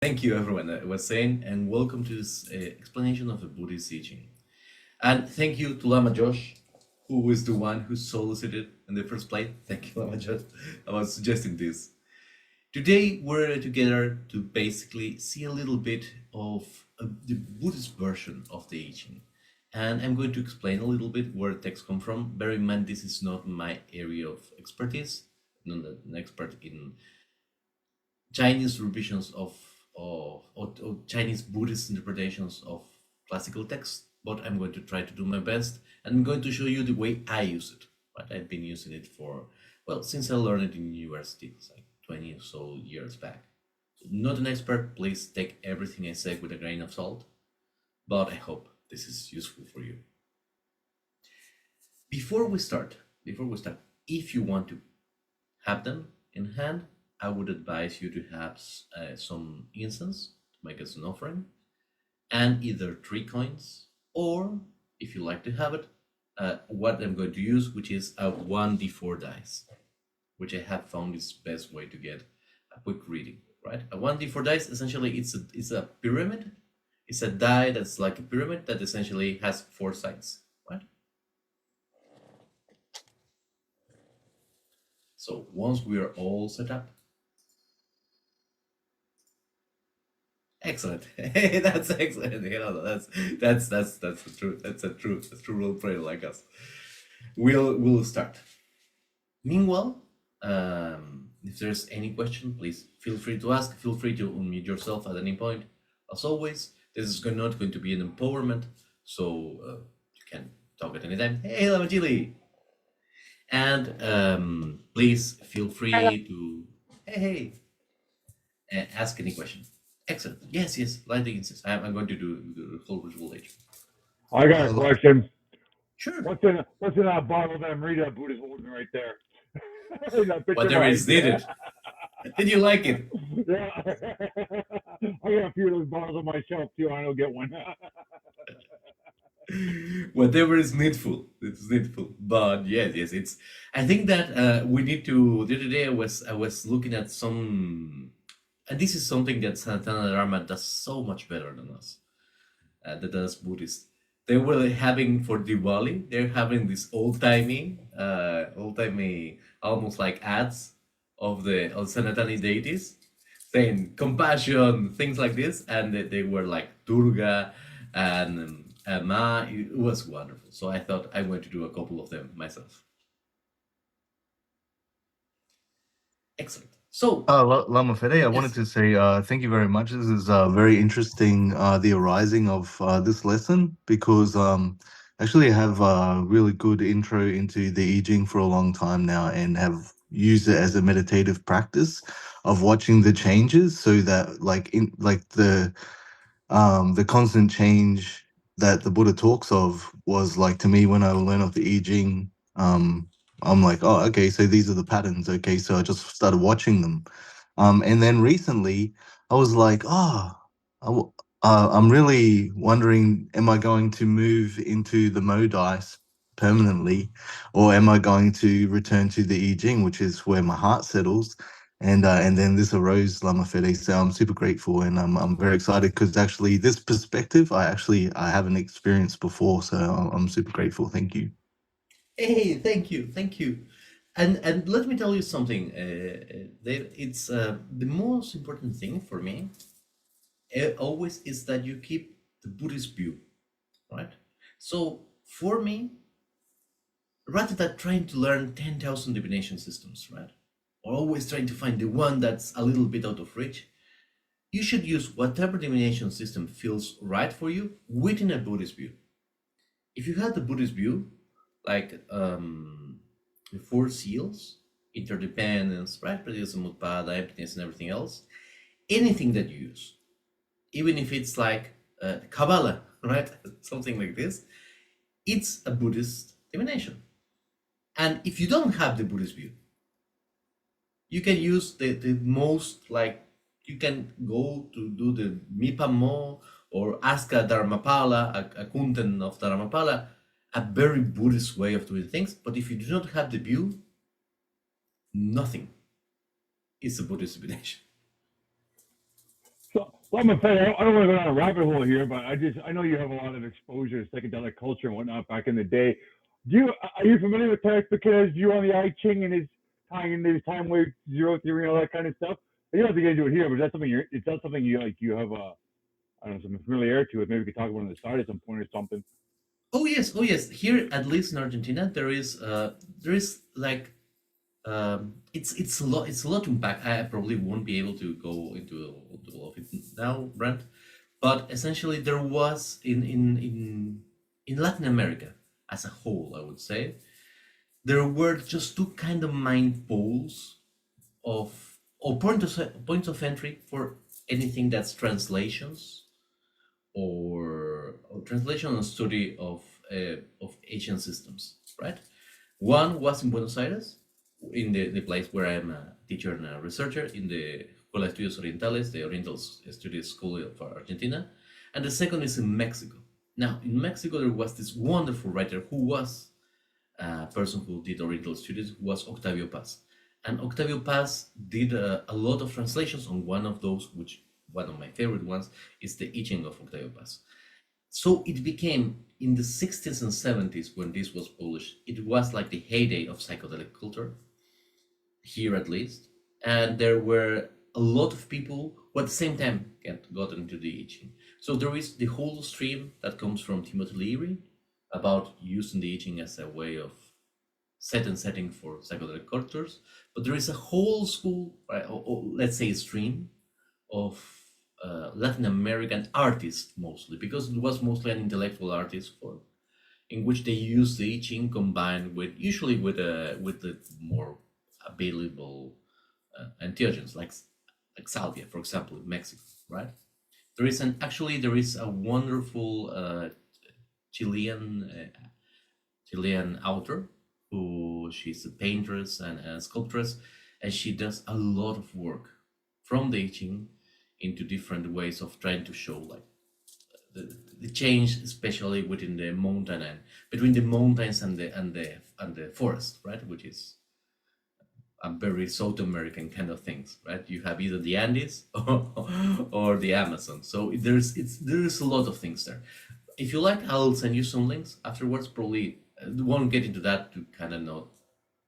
Thank you, everyone. I was saying, and welcome to this explanation of the Buddhist Iching. And thank you to Lama Josh, who was the one who solicited in the first place. Thank you, Lama Josh, about suggesting this. Today, we're together to basically see a little bit of the Buddhist version of the Iching. And I'm going to explain a little bit where texts come from. Bear in mind, this is not my area of expertise. I'm not an expert in Chinese revisions or Chinese Buddhist interpretations of classical texts, but I'm going to try to do my best. And I'm going to show you the way I use it. Right? I've been using it for, well, since I learned it in university, it's like 20 or so years back. So not an expert, please take everything I say with a grain of salt, but I hope this is useful for you. Before we start, if you want to have them in hand, I would advise you to have some incense to make us an offering, and either 3 coins, or if you like to have it, what I'm going to use, which is a 1d4 dice, which I have found is the best way to get a quick reading, right? A 1d4 dice, essentially, it's a pyramid. It's a die that's like a pyramid that essentially has 4 sides, right? So once we are all set up, excellent. Hey, that's excellent. That's the truth. That's a true role player like us. We'll start. Meanwhile, if there's any question, please feel free to ask. Feel free to unmute yourself at any point. As always, this is not going to be an empowerment, so you can talk at any time. Hey, Lamajili! And please feel free to hey ask any question. Excellent. Yes, light the incense. I'm going to do the whole ritual age. I got a question. Sure. What's in that bottle of Amrita Buddha's holding right there? Whatever is needed. Did you like it? Yeah. I got a few of those bottles on my shelf too. I don't get one. Whatever is needful, it's needful. But yes, it's. I think that we need to. The other day, I was looking at some, and this is something that Sanatana Dharma does so much better than us. That does Buddhist. They were having for Diwali. They're having this old timey, almost like ads of the Sanatani deities, saying compassion, things like this, and they were like Durga and Ma. It was wonderful. So I thought I'm going to do a couple of them myself. Excellent. So, Lama Fede, I wanted to say thank you very much. This is very interesting, the arising of this lesson, because actually I have a really good intro into the I Ching for a long time now, and have used it as a meditative practice of watching the changes, so that the constant change that the Buddha talks of was like, to me, when I learn of the I Ching, I'm like, oh, okay, so these are the patterns. Okay, so I just started watching them. And then recently I was like, I'm really wondering, am I going to move into the Mo dice permanently, or am I going to return to the I Ching, which is where my heart settles? And then this arose, Lama Fede. So I'm super grateful, and I'm very excited, because actually this perspective I haven't experienced before. So I'm super grateful. Thank you. hey, thank you. And let me tell you something. It's the most important thing for me. Always is that you keep the Buddhist view, right? So for me, rather than trying to learn 10,000 divination systems, right? Or always trying to find the one that's a little bit out of reach, you should use whatever divination system feels right for you within a Buddhist view. If you had the Buddhist view, like the 4 seals, interdependence, right? Pradyasamutpada, emptiness, and everything else, anything that you use, even if it's like Kabbalah, right? Something like this, it's a Buddhist divination. And if you don't have the Buddhist view, you can use the most, like, you can go to do the Mipamo or Aska Dharmapala, a Kunten of Dharmapala, a very Buddhist way of doing things. But if you do not have the view, nothing is a Buddhist divination. So Well, I'm a fan. I don't want to go down a rabbit hole here, but I know you have a lot of exposure to psychedelic culture and whatnot back in the day. Are you familiar with Tarek Bakita's view on the I Ching and his tying into his time wave zero theory and all that kind of stuff? You don't have to get into it here, but is that something you like? You have I don't know, some familiarity with? Maybe we could talk about it on the side at some point or something. Oh yes, oh yes. Here, at least in Argentina, there is like it's a lot to unpack. I probably won't be able to go into all of it now, Brent. But essentially, there was in Latin America as a whole, I would say, there were just two kind of mind poles of or points of entry for anything that's translations or translation and study of Asian systems, right? One was in Buenos Aires, in the place where I am a teacher and a researcher in the Escuela de Estudios Orientales, the Oriental Studies School of Argentina, and the second is in Mexico. Now, in Mexico, there was this wonderful writer who was a person who did Oriental Studies, who was Octavio Paz. And Octavio Paz did a lot of translations on one of those, which one of my favorite ones is the Iching of Octavio Paz. So it became in the 60s and 70s when this was published, it was like the heyday of psychedelic culture, here at least. And there were a lot of people who at the same time got into the I Ching. So there is the whole stream that comes from Timothy Leary about using the I Ching as a way of setting for psychedelic cultures. But there is a whole school, right, or let's say stream of Latin American artists mostly, because it was mostly an intellectual artist for in which they use the I Ching combined with usually with the more available entheogens like salvia, for example, in Mexico, right? There is a wonderful Chilean Chilean author who she's a paintress and a sculptress, and she does a lot of work from the I Ching into different ways of trying to show like the change, especially within the mountain and between the mountains and the forest, right? Which is a very South American kind of things, right? You have either the Andes or the Amazon. So there's a lot of things there. If you like, I'll send you some links afterwards. Probably won't get into that to kind of not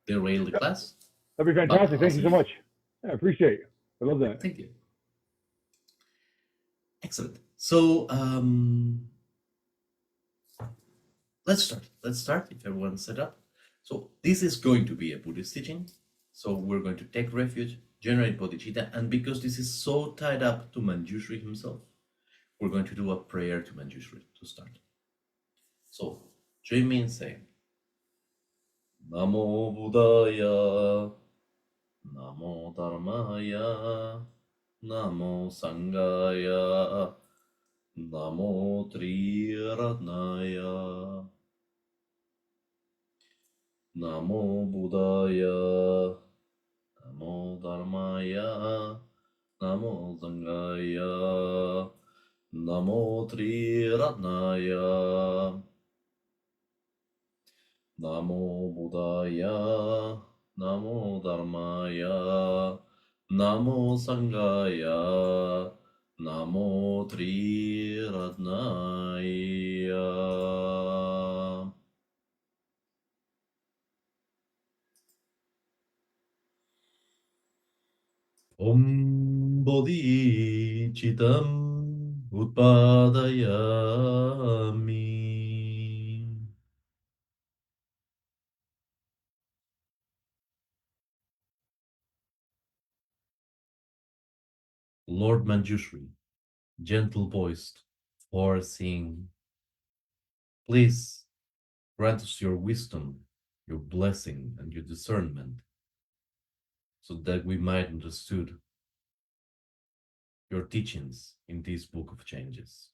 derail the Yeah, class, that'd be but fantastic. I'll Thank you send so you. much. Yeah, I appreciate it. I love that. Thank you. Excellent. So let's start. Let's start if everyone's set up. So this is going to be a Buddhist teaching. So we're going to take refuge, generate bodhicitta, and because this is so tied up to Manjushri himself, we're going to do a prayer to Manjushri to start. So join me in saying Namo Buddhaya, Namo Dharmaya, Namo Sangaya, Namo Triratnaya. Namo Buddhaya, Namo Dharmaya, Namo Sangaya, Namo Triratnaya, Namo Buddhaya, Namo Dharmaya, Namo Sangaya, Namo Triratnaya. Om Bodhicitam Utpadayami. Lord Manjushri, gentle voiced, foreseeing, please grant us your wisdom, your blessing, and your discernment, so that we might understood your teachings in this book of changes.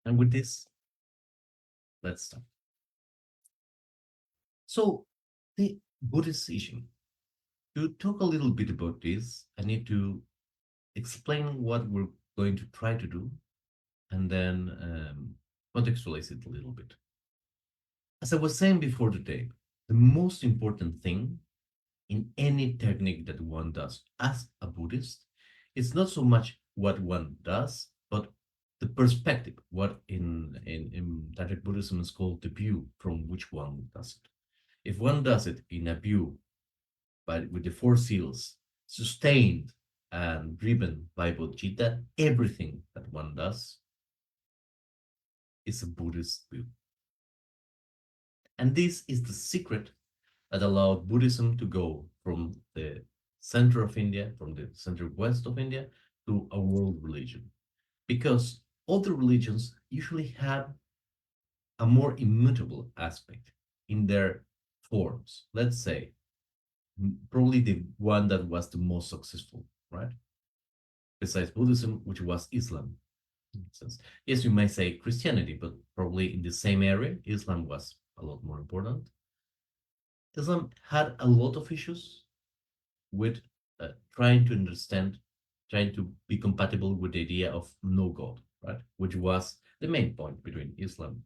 And with this, let's start. So, the Buddhist Iching. To talk a little bit about this, I need to explain what we're going to try to do, and then contextualize it a little bit. As I was saying before today, the most important thing in any technique that one does as a Buddhist, it's not so much what one does, but the perspective, what in Tantric Buddhism is called the view from which one does it. If one does it in a view but with the four seals, sustained and driven by bodhicitta, everything that one does is a Buddhist view. And this is the secret that allowed Buddhism to go from the center of India, from the center west of India, to a world religion. Because other religions usually have a more immutable aspect in their forms. Let's say, probably the one that was the most successful, right? Besides Buddhism, which was Islam. Yes, you may say Christianity, but probably in the same area, Islam was a lot more important. Islam had a lot of issues with trying to understand, trying to be compatible with the idea of no God, right? Which was the main point between Islam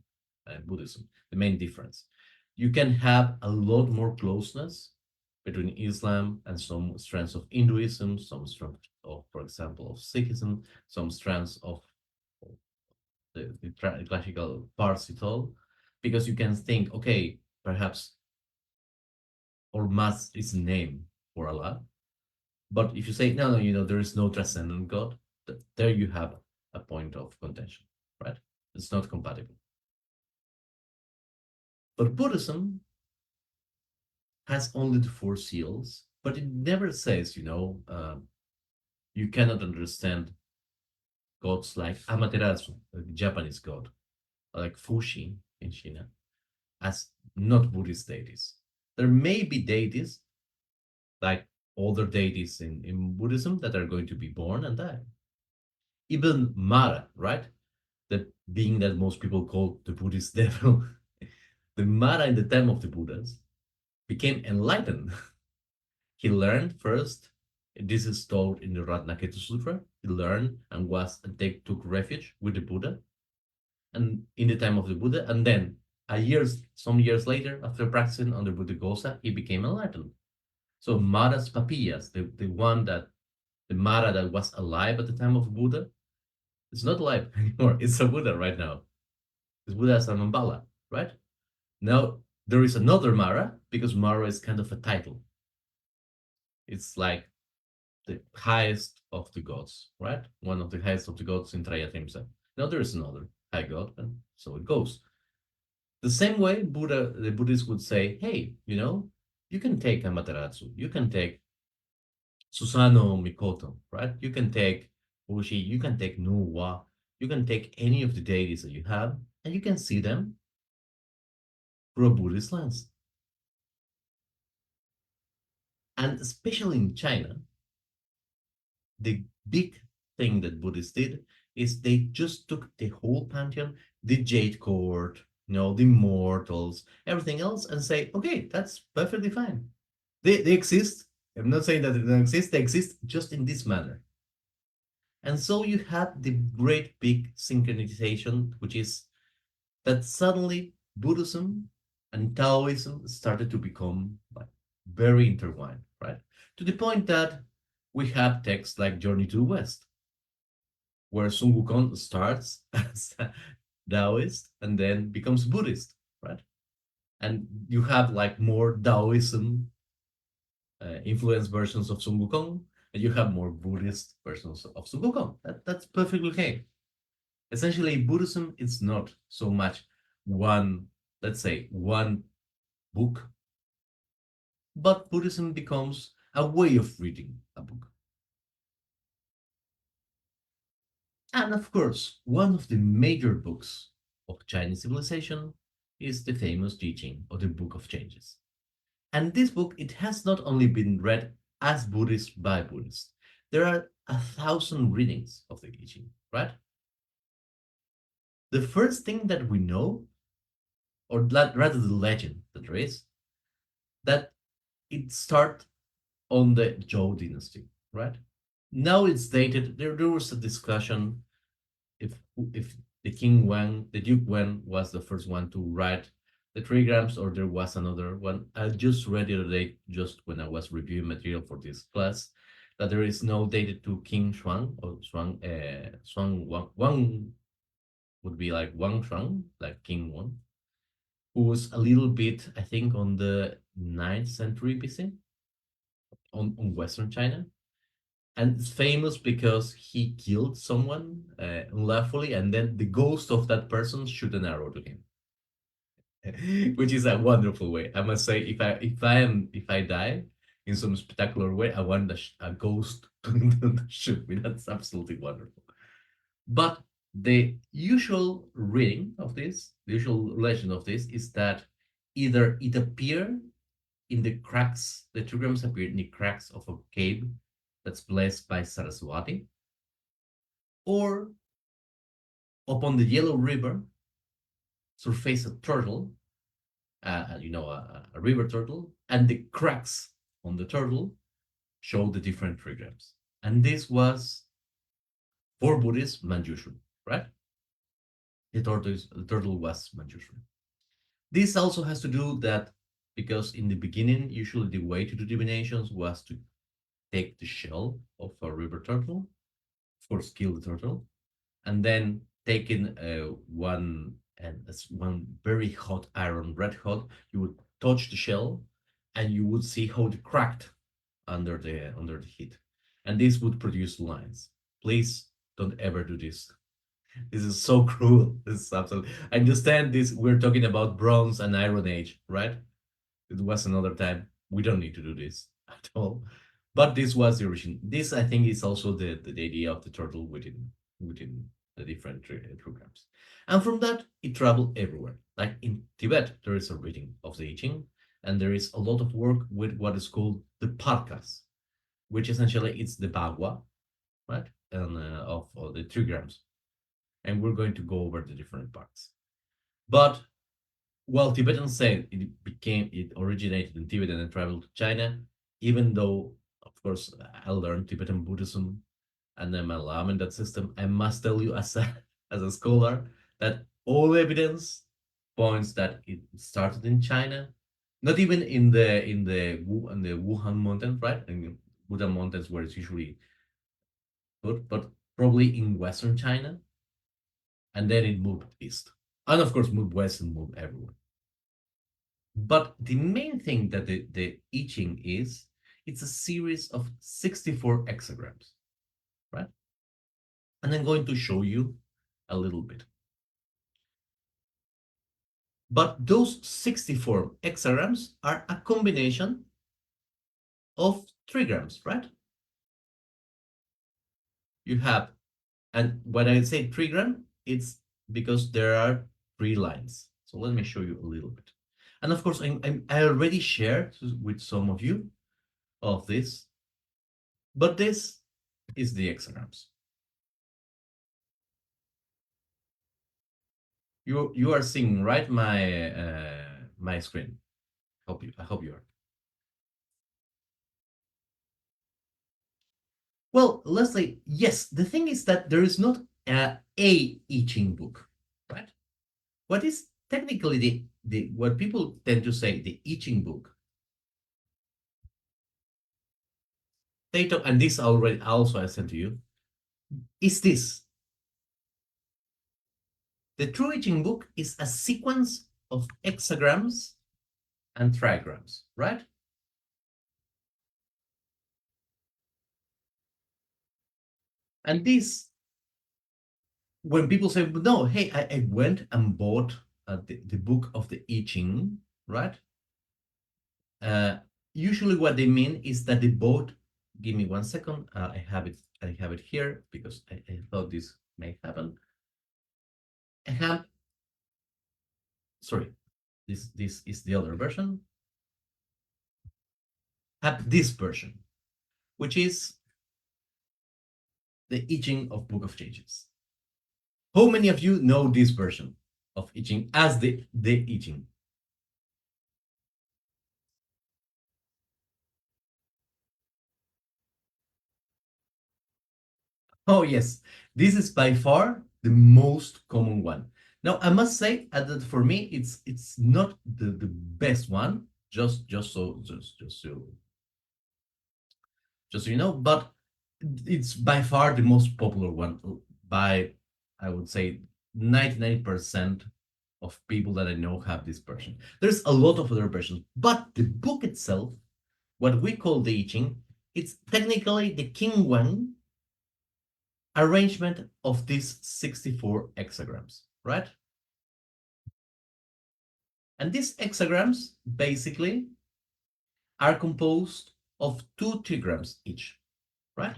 and Buddhism, the main difference. You can have a lot more closeness between Islam and some strands of Hinduism, some strands of, for example, of Sikhism, some strands of the classical Parsi thought, because you can think, okay, perhaps Ormas is a name for Allah, but if you say, no, no, there is no transcendent God, there you have a point of contention, right? It's not compatible. But Buddhism has only the four seals, but it never says, you cannot understand gods like Amaterasu, the Japanese god, like Fushi in China, as not Buddhist deities. There may be deities like older deities in Buddhism that are going to be born and die. Even Mara, right? The being that most people call the Buddhist devil, the Mara in the time of the Buddhas became enlightened. He learned first, this is told in the Ratnaketu Sutra, he learned and took refuge with the Buddha and in the time of the Buddha, and then some years later, after practicing under Buddhaghosa, he became enlightened. So Mara's papillas, the Mara that was alive at the time of Buddha, it's not alive anymore. It's a Buddha right now. It's Buddha Samambala, right? Now there is another Mara because Mara is kind of a title. It's like the highest of the gods, right? One of the highest of the gods in Trayatrimsa. Now there is another high god, and so it goes. The same way the Buddhists would say, hey, you can take Amaterasu, you can take Susano Mikoto, right? You can take Bushi, you can take Nuwa, you can take any of the deities that you have, and you can see them through a Buddhist lens. And especially in China, the big thing that Buddhists did is they just took the whole pantheon, the Jade Court, the mortals, everything else, and say, okay, that's perfectly fine. They exist. I'm not saying that they don't exist, they exist just in this manner. And so you had the great big synchronization, which is that suddenly Buddhism and Taoism started to become like very intertwined, right? To the point that we have texts like Journey to the West, where Sun Wukong starts as a Taoist and then becomes Buddhist, right? And you have like more Taoism influenced versions of Sun Wukong, and you have more Buddhist versions of Sun Wukong. That's perfectly okay. Essentially, Buddhism is not so much one, let's say, one book, but Buddhism becomes a way of reading a book. And of course, one of the major books of Chinese civilization is the famous teaching or the Book of Changes. And this book, it has not only been read as Buddhist by Buddhists, there are 1,000 readings of the teaching, right? The first thing that we know, or rather the legend that there is, that it started on the Zhou dynasty, right? Now it's dated. There was a discussion if the King Wen, the Duke Wen was the first one to write the trigrams, or there was another one. I just read the other day, just when I was reviewing material for this class, that there is no dated to King Shuang or Shuang Wang would be like Wang Shuang, like King Wen, who was a little bit, I think, on the 9th century BC on Western China. And it's famous because he killed someone unlawfully, and then the ghost of that person shoot an arrow to him, which is a wonderful way. I must say, if I die in some spectacular way, I want a ghost to shoot me. That's absolutely wonderful. But the usual reading of this, the usual legend of this, is that either it appeared in the cracks, the trigrams appeared in the cracks of a cave that's blessed by Saraswati, or upon the Yellow River surfaced a turtle, a river turtle, and the cracks on the turtle show the different trigrams. And this was for Buddhist Manjushri, right? The turtle was Manjushri. This also has to do that because in the beginning, usually the way to do divinations was to take the shell of a river turtle, of course, kill the turtle, and then taking one very hot iron, red hot, you would touch the shell, and you would see how it cracked under the heat, and this would produce lines. Please don't ever do this. This is so cruel. This is absolutely. I understand this. We're talking about Bronze and Iron Age, right? It was another time. We don't need to do this at all. But this was the origin. This, I think, is also the idea of the turtle within the different programs. And from that, it traveled everywhere. Like in Tibet, there is a reading of the I Ching, and there is a lot of work with what is called the parkas, which essentially it's the bagua, right? And of the trigrams. And we're going to go over the different parts. But while Tibetans say it originated in Tibet and then traveled to China, even though, of course, I learned Tibetan Buddhism and I'm a Lama in that system, I must tell you as a as a scholar that all evidence points that it started in China, not even in the Wuhan mountains, right? In Buddha mountains where it's usually put, but probably in Western China, and then it moved east, and of course moved west and moved everywhere. But the main thing that the I Ching is, it's a series of 64 hexagrams, right? And I'm going to show you a little bit. But those 64 hexagrams are a combination of trigrams, right? You have, and when I say trigram, it's because there are 3 lines. So let me show you a little bit. And of course, I already shared with some of you of this, but this is the hexagrams. You are seeing right my screen. I hope you are. Well, Leslie, yes. The thing is that there is not a I Ching book, right? What is technically the what people tend to say the I Ching book? They talk, and this already also I sent to you. Is this the true I Ching book? Is a sequence of hexagrams and trigrams, right? And this, when people say, no, hey, I went and bought the book of the I Ching, right? Uh, Usually what they mean is that they bought, give me 1 second, I have it here because I thought this may happen. I have, sorry, this is the other version. I have this version, which is the I Ching of Book of Changes. How many of you know this version of I Ching as the I Ching? Oh yes, this is by far the most common one. Now, I must say that for me, it's not the best one. Just so you know, but it's by far the most popular one. By I would say 99% of people that I know have this version. There's a lot of other versions, but the book itself, what we call the I Ching, it's technically the King Wen arrangement of these 64 hexagrams, right? And these hexagrams basically are composed of two trigrams each, right?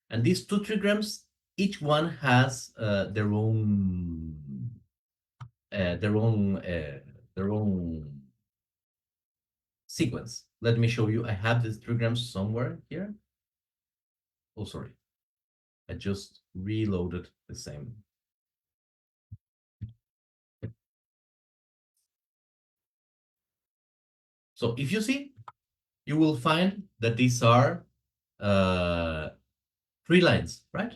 And these two trigrams, each one has uh, their own uh, their own sequence. Let me show you. I have these trigrams somewhere here. Oh, sorry. I just reloaded the same. So if you see, you will find that these are uh, 3 lines, right?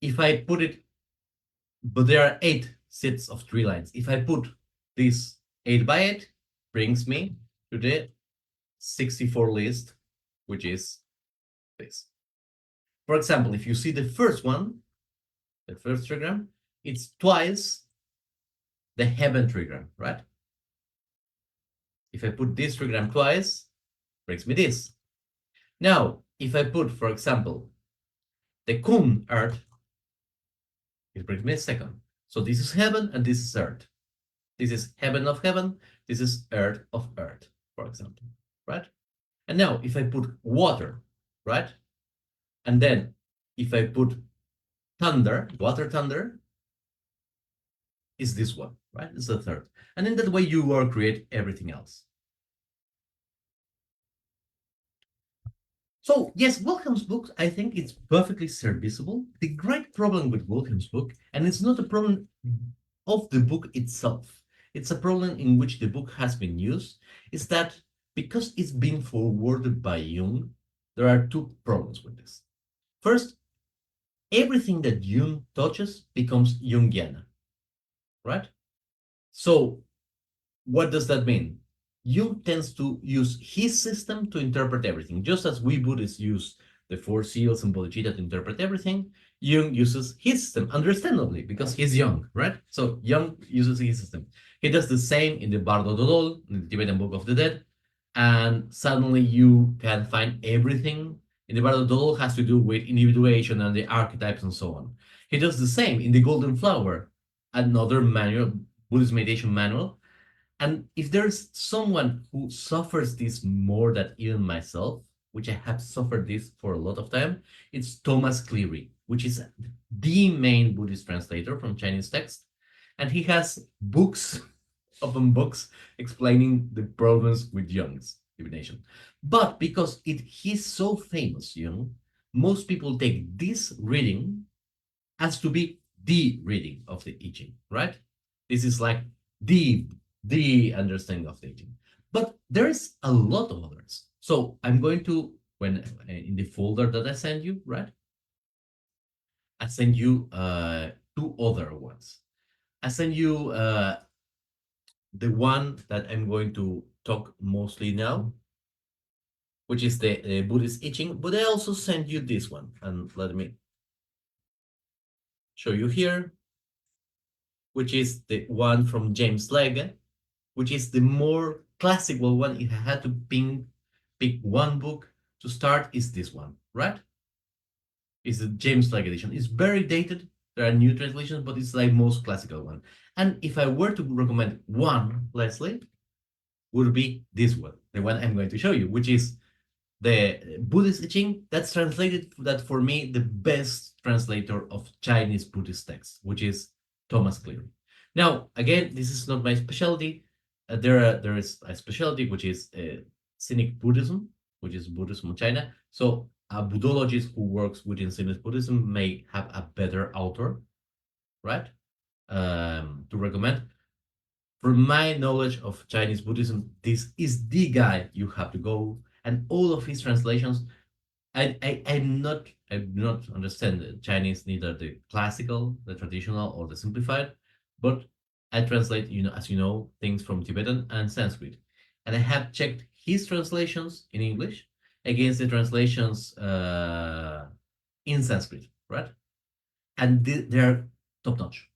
If I put it, but there are 8 sets of 3 lines. If I put this 8 by 8, brings me to the 64 list, which is this. For example, if you see the first one, the first trigram, it's twice the heaven trigram, right? If I put this trigram twice, brings me this. Now, if I put, for example, the kun earth, it brings me a second. So this is heaven and this is earth. This is heaven of heaven. This is earth of earth, for example, right? And now if I put water, right? And then if I put thunder, water thunder, is this one, right? It's the third. And in that way you will create everything else. So yes, Wilhelm's book, I think it's perfectly serviceable. The great problem with Wilhelm's book, and it's not a problem of the book itself, it's a problem in which the book has been used, is that because it's been forwarded by Jung, there are two problems with this. First, everything that Jung touches becomes Jungiana, right? So what does that mean? Jung tends to use his system to interpret everything. Just as we Buddhists use the Four Seals and Bodhicitta to interpret everything, Jung uses his system, understandably, because he's Jung, right? So Jung uses his system. He does the same in the Bardo Dodol, in the Tibetan Book of the Dead, and suddenly you can find everything in the Bardo Dodol has to do with individuation and the archetypes and so on. He does the same in the Golden Flower, another manual, Buddhist meditation manual, and if there's someone who suffers this more than even myself, which I have suffered this for a lot of time, it's Thomas Cleary, which is the main Buddhist translator from Chinese text. And he has books, open books, explaining the problems with Jung's divination. But because he's so famous, most people take this reading as to be the reading of the I Ching, right? This is like the understanding of the I Ching. But there is a lot of others. So I'm going to, when in the folder that I send you, right? I send you 2 other ones. I send you the one that I'm going to talk mostly now, which is the Buddhist Iching, but I also send you this one. And let me show you here, which is the one from James Legge, which is the more classical one. If I had to pick one book to start, is this one, right? It's the James Legge edition. It's very dated. There are new translations, but it's like most classical one. And if I were to recommend one, Leslie, would be this one, the one I'm going to show you, which is the Buddhist Iching. That's translated, that for me, the best translator of Chinese Buddhist texts, which is Thomas Cleary. Now, again, this is not my specialty. There is a specialty, which is Cynic Buddhism, which is Buddhism in China. So a Buddhologist who works within Cynic Buddhism may have a better author, right, to recommend. From my knowledge of Chinese Buddhism, this is the guy you have to go. And all of his translations, I do not understand the Chinese, neither the classical, the traditional, or the simplified, but I translate, as you know, things from Tibetan and Sanskrit, and I have checked his translations in English against the translations in Sanskrit, right? And they're top notch.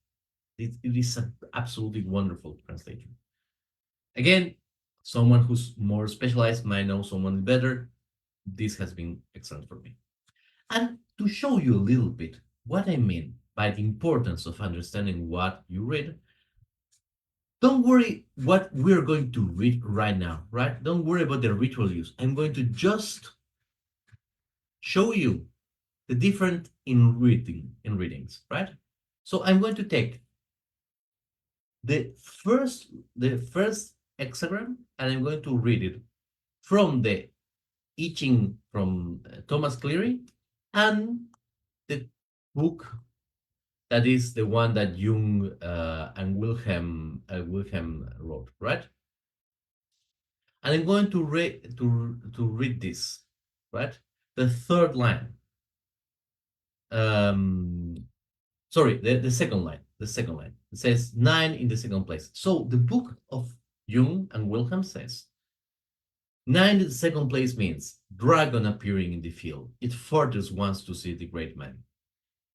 It is an absolutely wonderful translation. Again, someone who's more specialized might know someone better. This has been excellent for me. And to show you a little bit what I mean by the importance of understanding what you read, don't worry what we're going to read right now, right? Don't worry about the ritual use. I'm going to just show you the different in readings, right? So I'm going to take the first hexagram and I'm going to read it from the Iching from Thomas Cleary and the book that is the one that Jung and Wilhelm wrote, right? And I'm going to read this, right? The third line. Um, Sorry, the second line. The second line. It says 9 in the second place. So the book of Jung and Wilhelm says 9 in the second place means dragon appearing in the field. It furthers wants to see the great man.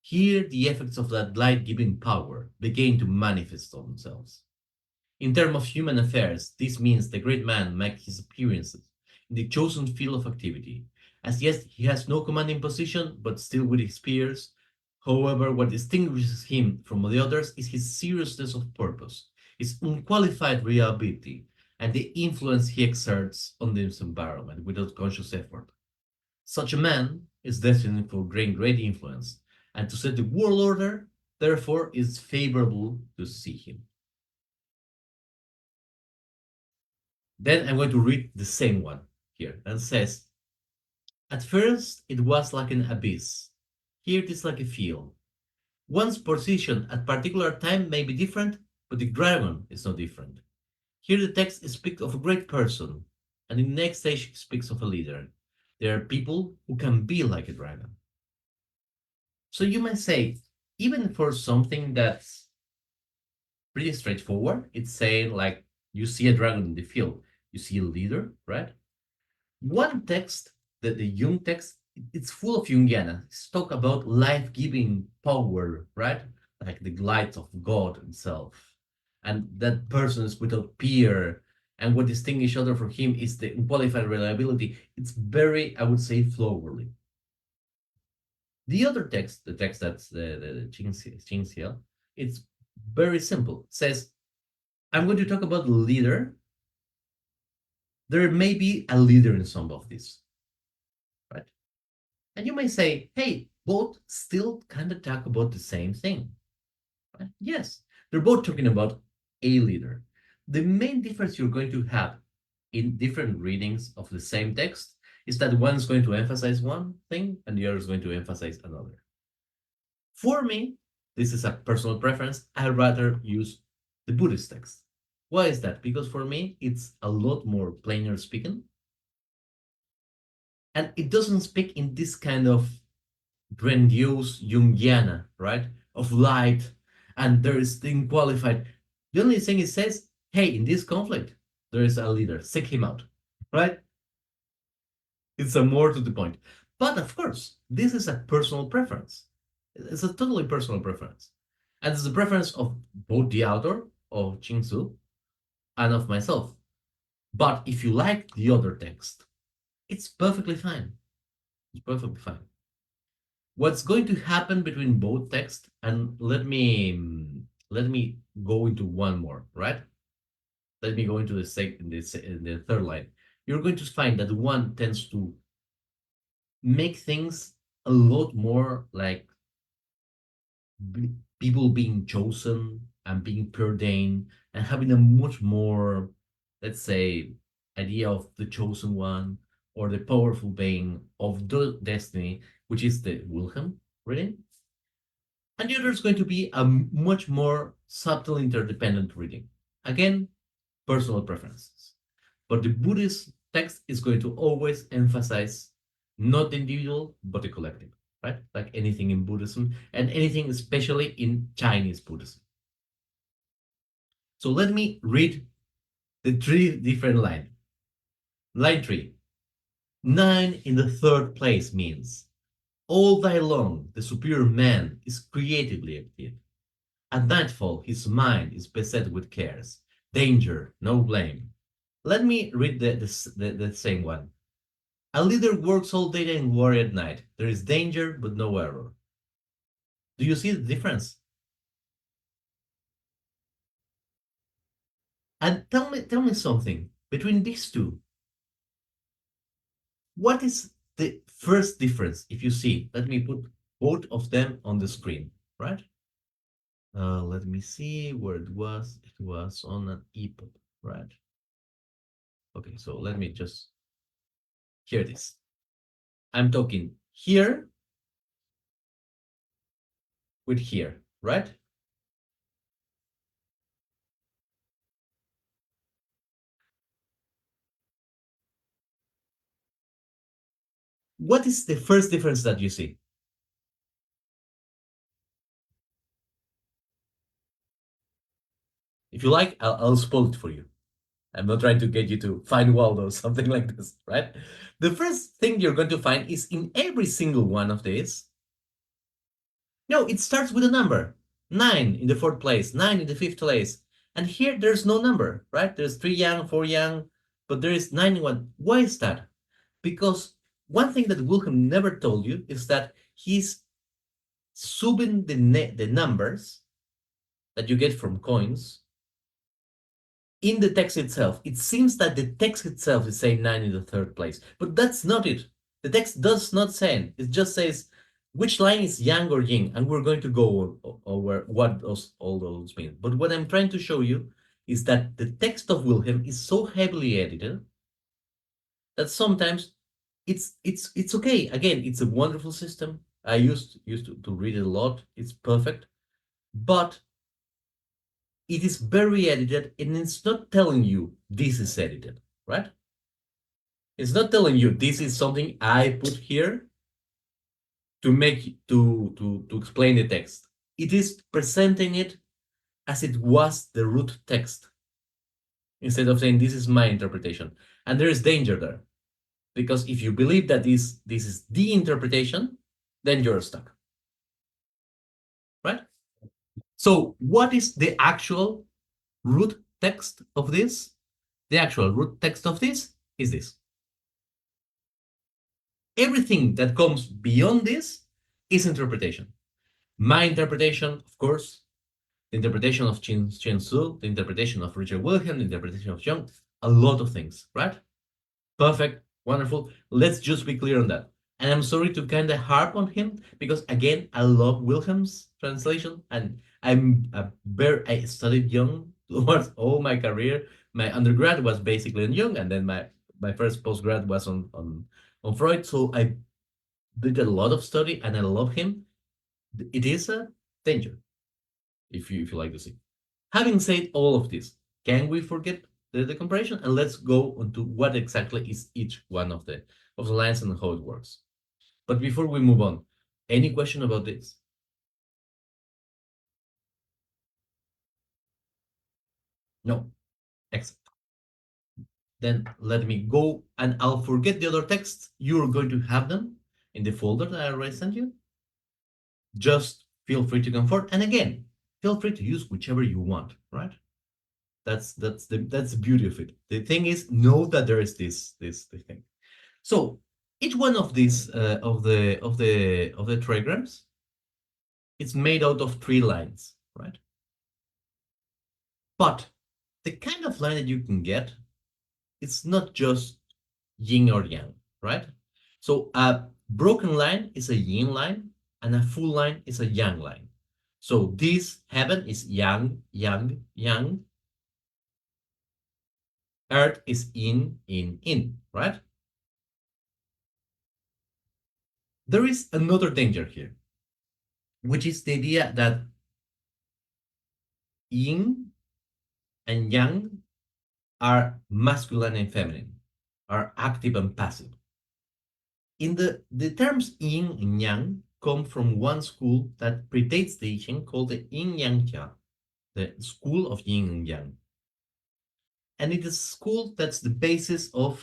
Here, the effects of that light-giving power begin to manifest themselves. In terms of human affairs, this means the great man makes his appearances in the chosen field of activity. As yet, he has no commanding position, but still with his peers. However, what distinguishes him from the others is his seriousness of purpose, his unqualified reliability, and the influence he exerts on this environment without conscious effort. Such a man is destined for great influence, and to set the world order, therefore, is favorable to see him. Then I'm going to read the same one here and says, at first it was like an abyss. Here it is like a field. One's position at particular time may be different, but the dragon is not different. Here the text speaks of a great person, and in the next stage speaks of a leader. There are people who can be like a dragon. So you might say, even for something that's pretty straightforward, it's saying like you see a dragon in the field, you see a leader, right? One text, the Jung text, it's full of Jungiana. It's talk about life-giving power, right? Like the light of God himself. And that person is without peer. And what distinguishes other from him is the unqualified reliability. It's very, I would say, flowery. The other text, the text that's the Qingxia, it's very simple. It says, I'm going to talk about the leader. There may be a leader in some of these, right? And you may say, hey, both still kind of talk about the same thing. Right? Yes, they're both talking about a leader. The main difference you're going to have in different readings of the same text is that one is going to emphasize one thing and the other is going to emphasize another. For me, this is a personal preference. I'd rather use the Buddhist text. Why is that? Because for me, it's a lot more plainer speaking. And it doesn't speak in this kind of grandiose Jungiana, right? Of light, and there is the unqualified. The only thing it says, hey, in this conflict, there is a leader, seek him out, right? It's a more to the point. But of course, this is a personal preference. It's a totally personal preference. And it's the preference of both the author of Qingsu and of myself. But if you like the other text, it's perfectly fine. It's perfectly fine. What's going to happen between both texts, and let me go into one more, right? Let me go into the third line. You're going to find that one tends to make things a lot more like people being chosen and being preordained and having a much more, let's say, idea of the chosen one or the powerful being of the destiny, which is the Wilhelm reading. And the other is going to be a much more subtle interdependent reading. Again, personal preferences. But the Buddhist text is going to always emphasize not the individual, but the collective, right? Like anything in Buddhism and anything especially in Chinese Buddhism. So let me read the three different lines. Line 3. 9 in the third place means all day long the superior man is creatively active. At nightfall his mind is beset with cares, danger, no blame. Let me read the same one. A leader works all day and worry at night. There is danger but no error. Do you see the difference? And tell me something. Between these two, what is the first difference if you see? Let me put both of them on the screen, right? Let me see where it was. It was on an EPUB, right? Okay, so let me just, here it is. I'm talking here with here, right? What is the first difference that you see? If you like, I'll spell it for you. I'm not trying to get you to find Waldo or something like this, right? The first thing you're going to find is in every single one of these. No, it starts with a number. 9 in the fourth place, 9 in the fifth place. And here there's no number, right? There's 3 yang, 4 yang, but there is 9 in one. Why is that? Because one thing that Wilhelm never told you is that he's subbing the numbers that you get from coins in the text itself. It seems that the text itself is saying 9 in the third place, but that's not it. The text does not say it. It just says which line is yang or yin, and we're going to go over what all those mean. But what I'm trying to show you is that the text of Wilhelm is so heavily edited that sometimes it's okay. Again, it's a wonderful system. I used to read it a lot. It's perfect, but it is very edited, and it's not telling you this is edited, right? It's not telling you this is something I put here to make to explain the text. It is presenting it as it was the root text instead of saying this is my interpretation. And there is danger there because if you believe that this is the interpretation, then you're stuck, right? So what is the actual root text of this? The actual root text of this is this. Everything that comes beyond this is interpretation. My interpretation, of course, the interpretation of Chen Tzu, the interpretation of Richard Wilhelm, the interpretation of Jung, a lot of things, right? Perfect, wonderful. Let's just be clear on that. And I'm sorry to kind of harp on him because again, I love Wilhelm's translation, and I studied Jung towards all my career. My undergrad was basically on Jung, and then my first postgrad was on Freud. So I did a lot of study, and I love him. It is a danger if you like to see. Having said all of this, can we forget the comparison and let's go on to what exactly is each one of the lines and how it works. But before we move on, any question about this? No. Excellent. Then let me go and I'll forget the other texts. You're going to have them in the folder that I already sent you. Just feel free to comfort. And again, feel free to use whichever you want, right? That's the beauty of it. The thing is, know that there is this thing. So each one of these of the trigrams, it's made out of 3 lines, right? But the kind of line that you can get, it's not just yin or yang, right? So a broken line is a yin line, and a full line is a yang line. So this heaven is yang, yang, yang. Earth is in, right? There is another danger here, which is the idea that yin and yang are masculine and feminine, are active and passive. In the terms yin and yang come from one school that predates the I Ching called the Yin Yang Jia, the school of yin and yang. And it is a school that's the basis of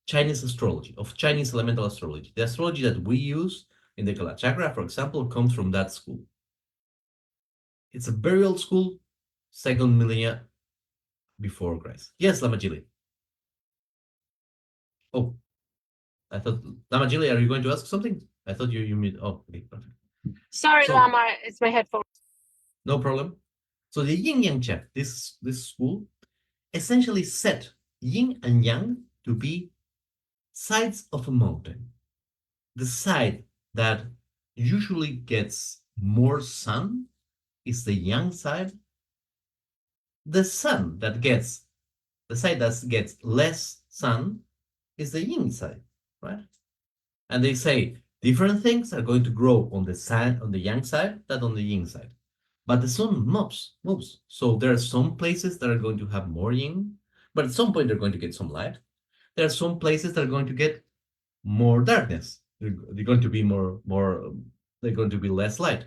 Chinese astrology, of Chinese elemental astrology. The astrology that we use in the Kala Chakra, for example, comes from that school. It's a very old school, second millennia before Christ. Yes, Lamajili. Oh, I thought Lamajili, are you going to ask something? I thought you mean. Oh, okay, perfect. Sorry, So, Lama, it's my headphone. no problem. So the Yin Yang Chef, this school, essentially set Yin and Yang to be sides of a mountain. The side that usually gets more sun is the Yang side. The sun that gets the side that gets less sun is the Yin side, right? And they say different things are going to grow on the side on the Yang side than on the Yin side. But the sun moves. So there are some places that are going to have more yin, but at some point they're going to get some light. There are some places that are going to get more darkness. They're going to be they're going to be less light.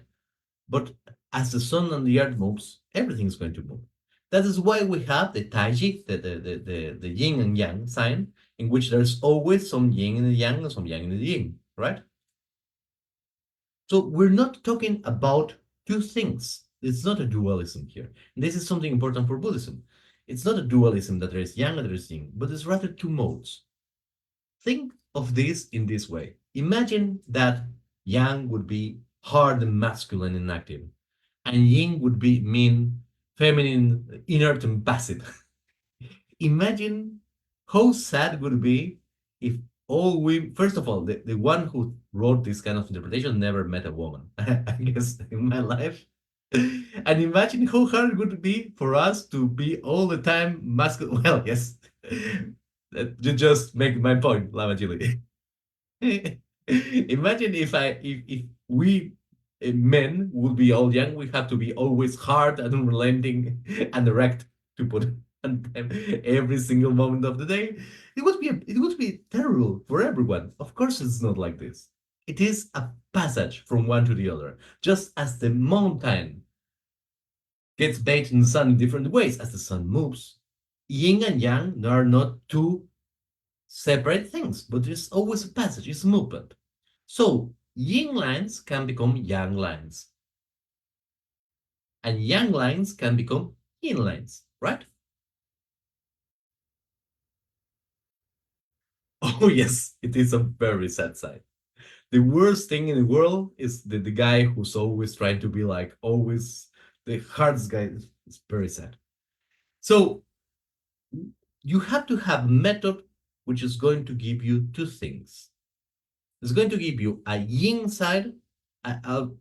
But as the sun and the earth moves, everything's going to move. That is why we have the Taiji, the yin and yang sign, in which there's always some yin in the yang and some yang in the yin, right? So we're not talking about two things. It's not a dualism here. And this is something important for Buddhism. It's not a dualism that there is yang and there is yin, but it's rather two modes. Think of this in this way. Imagine that yang would be hard and masculine and active, and yin would be mean, feminine, inert and passive. Imagine how sad it would be if all we, first of all, the one who wrote this kind of interpretation never met a woman, I guess, in my life. And imagine how hard it would be for us to be all the time masculine. Well, yes, you just make my point, Lama Julie. Imagine if we men would be all young, we have to be always hard and unrelenting and erect to put on them every single moment of the day. It would be terrible for everyone. Of course, it's not like this. It is a passage from one to the other, just as the mountain gets bathed in the sun in different ways as the sun moves. Yin and yang are not two separate things, but there's always a passage, it's movement. So yin lines can become yang lines, and yang lines can become yin lines, right? Oh yes, it is a very sad side. The worst thing in the world is the guy who's always trying to be like always the hardest guy. It's very sad. So you have to have a method which is going to give you two things. It's going to give you a yin side,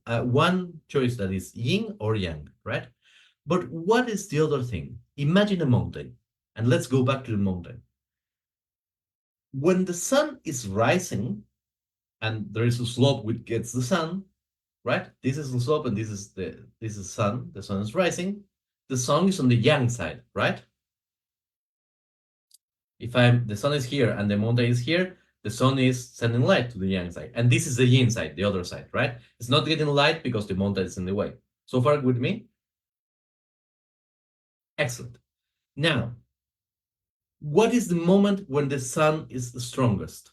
one choice that is yin or yang, right? But what is the other thing? Imagine a mountain, and let's go back to the mountain. When the sun is rising, and there is a slope which gets the sun, right? This is the slope, and this is sun. The sun is rising. The sun is on the yang side, right? If the sun is here and the mountain is here, the sun is sending light to the yang side, and this is the yin side, the other side, right? It's not getting light because the mountain is in the way. So far with me? Excellent. Now, what is the moment when the sun is the strongest?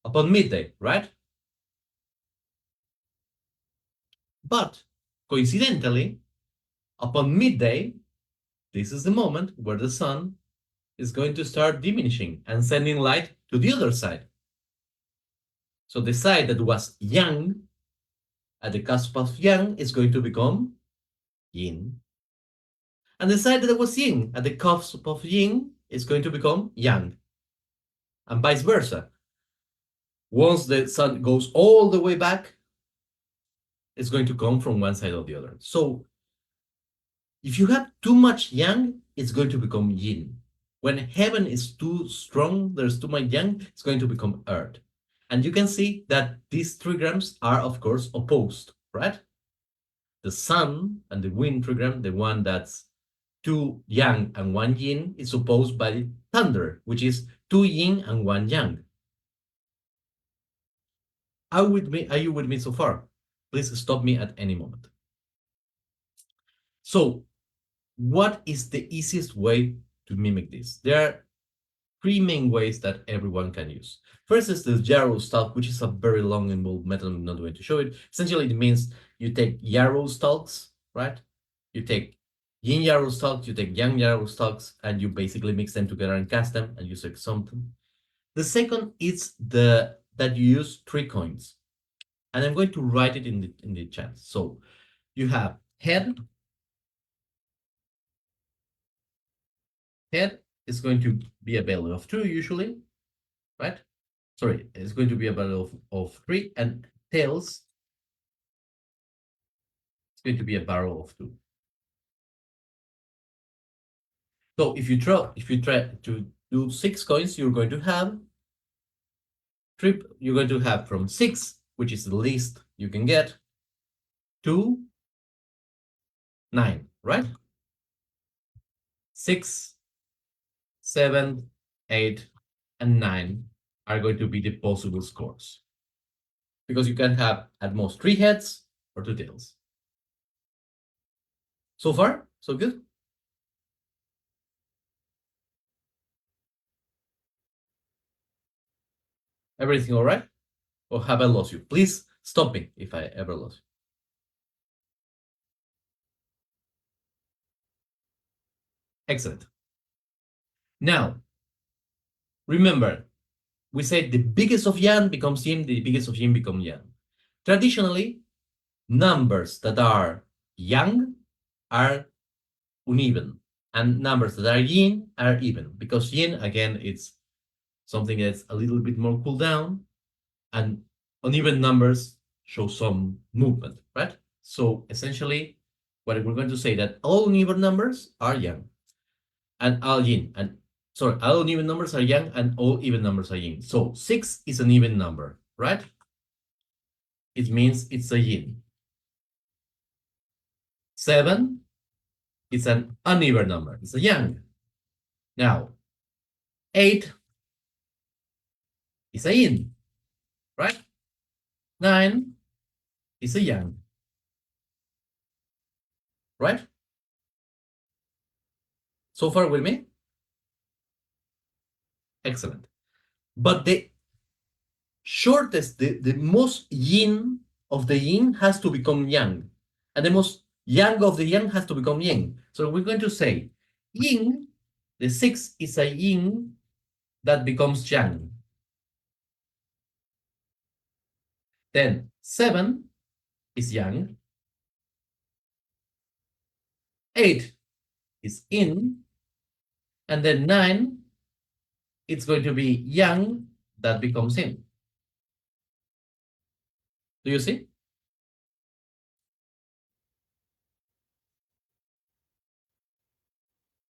Upon midday, right? But coincidentally, upon midday, this is the moment where the sun is going to start diminishing and sending light to the other side. So the side that was yang at the cusp of yang is going to become yin. And the side that was yin at the cusp of yin is going to become yang. And vice versa. Once the sun goes all the way back, it's going to come from one side or the other. So if you have too much yang, it's going to become yin. When heaven is too strong, there's too much yang, it's going to become earth. And you can see that these trigrams are, of course, opposed, right? The sun and the wind trigram, the one that's two yang and one yin, is opposed by thunder, which is two yin and one yang. Are you with me so far? Please stop me at any moment. So, what is the easiest way to mimic this? There are three main ways that everyone can use. First is the yarrow stalk, which is a very long involved method. I'm not going to show it. Essentially, it means you take yarrow stalks, right? You take yin yarrow stalks, you take yang yarrow stalks, and you basically mix them together and cast them, and you say something. The second is that you use 3 coins, and I'm going to write it in the chat. So you have head. Head is going to be a value of 2 usually, right? Sorry, it's going to be a value of 3, and tails is going to be a barrel of 2. So if you try to do 6 coins, you're going to have from 6, which is the least you can get, to 9, right? 6, 7, 8, and 9 are going to be the possible scores, because you can have at most 3 heads or 2 tails. So far, so good. Everything all right? Or have I lost you? Please stop me if I ever lost you. Excellent. Now, remember, we said the biggest of yang becomes yin, the biggest of yin becomes yang. Traditionally, numbers that are yang are uneven, and numbers that are yin are even, because yin, again, it's something that's a little bit more cool down, and uneven numbers show some movement, right? So essentially, what we're going to say that all uneven numbers are yang, and all yin, and sorry, all uneven numbers are yang, and all even numbers are yin. So 6 is an even number, right? It means it's a yin. 7 is an uneven number, it's a yang. Now, 8 is a yin, right? 9 is a yang, right? So far with me? Excellent. But the shortest, the most yin of the yin has to become yang, and the most yang of the yang has to become yin. So we're going to say yin, the 6 is a yin that becomes yang. Then 7 is yang, 8 is yin, and then 9, it's going to be yang that becomes yin. Do you see?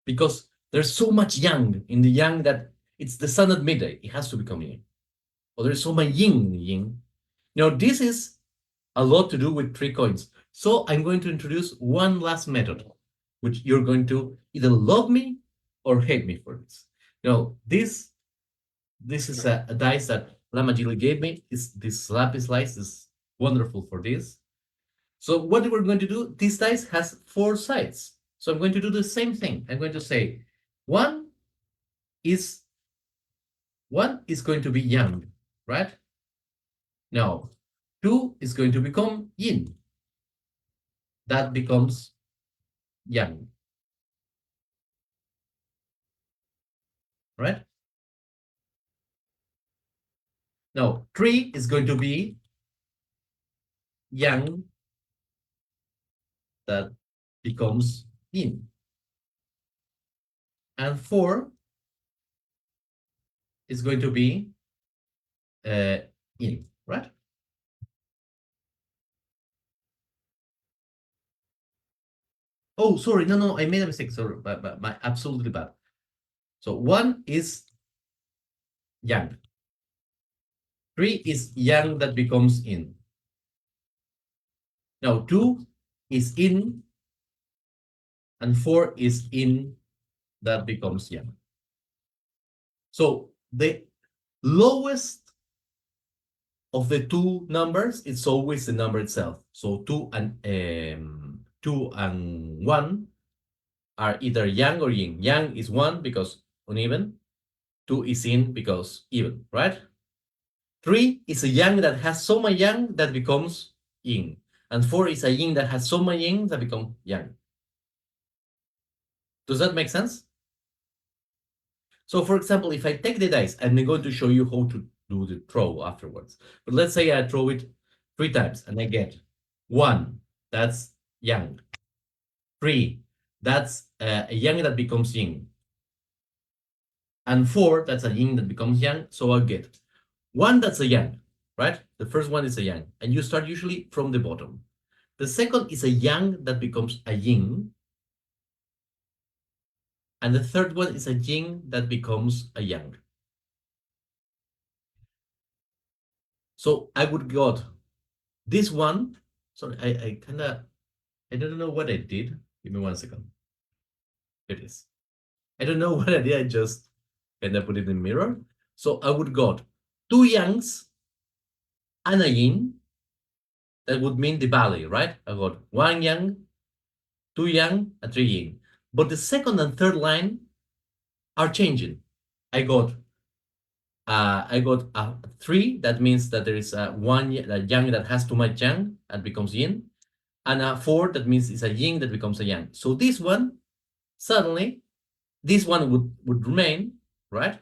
Because there's so much yang in the yang that it's the sun at midday. It has to become yin. Or there's so much yin in the yin. Now, this is a lot to do with 3 coins. So I'm going to introduce one last method, which you're going to either love me or hate me for this. Now, this is a dice that Lama Gili gave me. This lapis slice is wonderful for this. So what we're going to do, this dice has 4 sides. So I'm going to do the same thing. I'm going to say one is going to be yang, right? Now, 2 is going to become yin. That becomes yang, right? Now, 3 is going to be yang that becomes yin. And 4 is going to be yin, right? Oh, sorry, no, I made a mistake. Sorry, but my absolutely bad. So 1 is yang. 3 is yang that becomes yin. Now 2 is yin, and 4 is yin that becomes yang. So the lowest of the two numbers, it's always the number itself. So 2 and 1 are either yang or yin. Yang is 1 because uneven. 2 is yin because even, right? 3 is a yang that has so much yang that becomes yin. And 4 is a yin that has so much yin that becomes yang. Does that make sense? So for example, if I take the dice, I'm going to show you how to do the throw afterwards. But let's say I throw it 3 times and I get 1, that's yang. 3, that's a yang that becomes yin. And 4, that's a yin that becomes yang. So I'll get 1, that's a yang, right? The first one is a yang. And you start usually from the bottom. The second is a yang that becomes a yin. And the third one is a yin that becomes a yang. So I would got this one. Sorry, I don't know what I did. Give me 1 second. It is. I don't know what I did. I just put it in the mirror. So I would got 2 yangs and a yin. That would mean the valley, right? I got 1 yang, 2 yang, and 3 yin. But the second and third line are changing. I got a 3. That means that there is a yang that has too much yang and becomes yin, and a 4 that means it's a yin that becomes a yang. So this one, suddenly, this one would remain, right?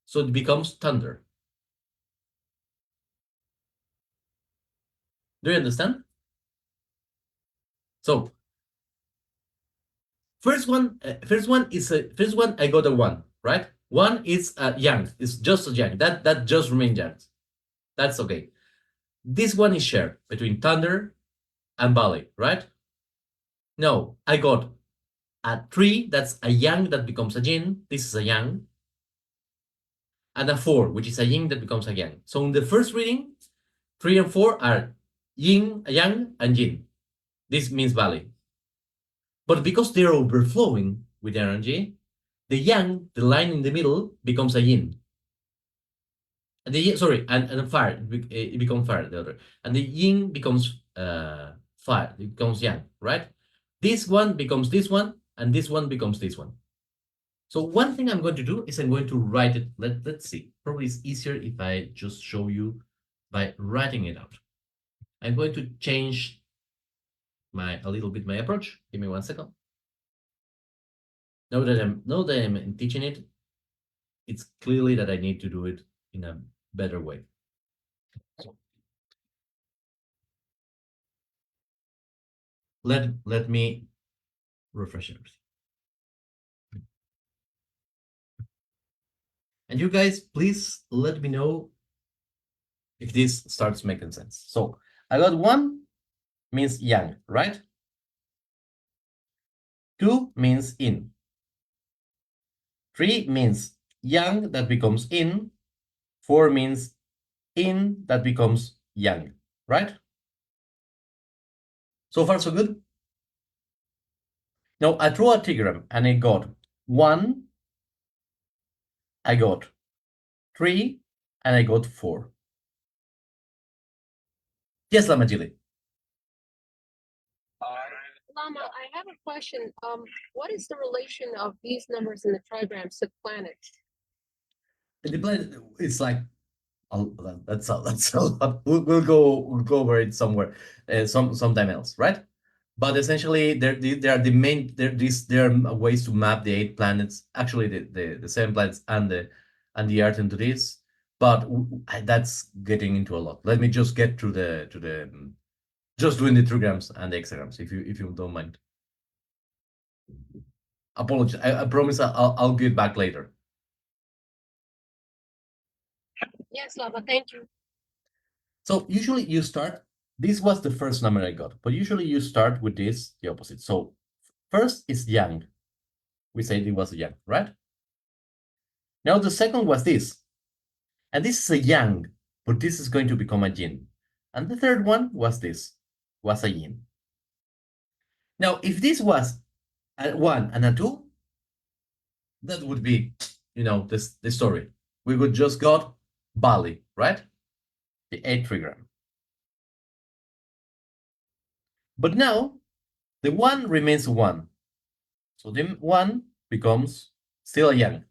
So it becomes thunder. Do you understand? So first one I got a 1, right? 1 is a yang. It's just a yang. That just remains yang. That's okay. This one is shared between thunder and valley, right? No, I got a 3, that's a yang that becomes a yin. This is a yang. And a 4, which is a yin that becomes a yang. So in the first reading, 3 and 4 are yin, yang, and yin. This means valley. But because they're overflowing with energy, the yang, the line in the middle, becomes a yin. And and fire, it becomes fire, the other. And the yin becomes fire, it becomes yang, right? This one becomes this one, and this one becomes this one. So one thing I'm going to do is I'm going to write it. Let's see. Probably it's easier if I just show you by writing it out. I'm going to change a little bit my approach. Give me 1 second. Now that I'm teaching it, it's clearly that I need to do it in a better way. So let me refresh everything. And you guys, please let me know if this starts making sense. So I got 1 means yang, right? 2 means in. 3 means yang that becomes in. 4 means in that becomes yang, right? So far, so good? Now I draw a trigram and I got 1, I got 3, and I got 4. Yes, Lamajili. Lama, I have a question. What is the relation of these numbers in the trigrams to planets? The planet, it's like that's a lot. We'll go over it somewhere, sometime else, right? But essentially, there are the main there are ways to map the 8 planets, actually the 7 planets and the Earth into this. But that's getting into a lot. Let me just get to the just doing the trigrams and the hexagrams, if you don't mind. Apologies. I promise I'll get back later. Yes, Lama, thank you. So usually you start, this was the first number I got, but usually you start with this, the opposite. So first is yang. We said it was a yang, right? Now the second was this. And this is a yang, but this is going to become a yin. And the third one was this, was a yin. Now, if this was a 1 and a 2, that would be, the story. We would just got Bali, right? the 8 trigram. But now the 1 remains a 1. So the 1 becomes still a yang.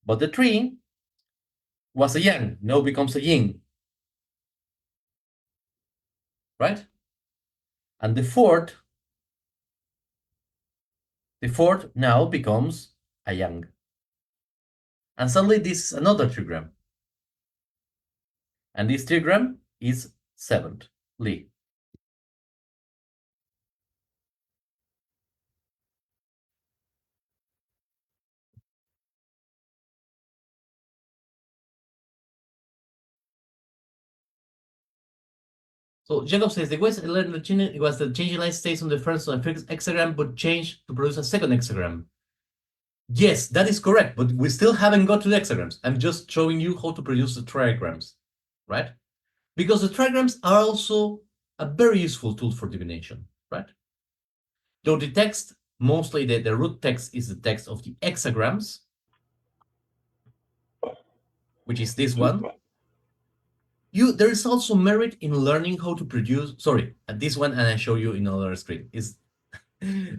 But the 3 was a yang, now becomes a yin. Right? And the fourth now becomes a yang. And suddenly this is another trigram. And this trigram is 7th, Li. So Jacob says the West it was the changing line stays on the first hexagram, but change to produce a second hexagram. Yes, that is correct, but we still haven't got to the hexagrams. I'm just showing you how to produce the trigrams, right? Because the trigrams are also a very useful tool for divination, right? Though the text, mostly the root text is the text of the hexagrams, which is this one. There is also merit in learning how to produce, sorry, this one, and I show you in another screen. This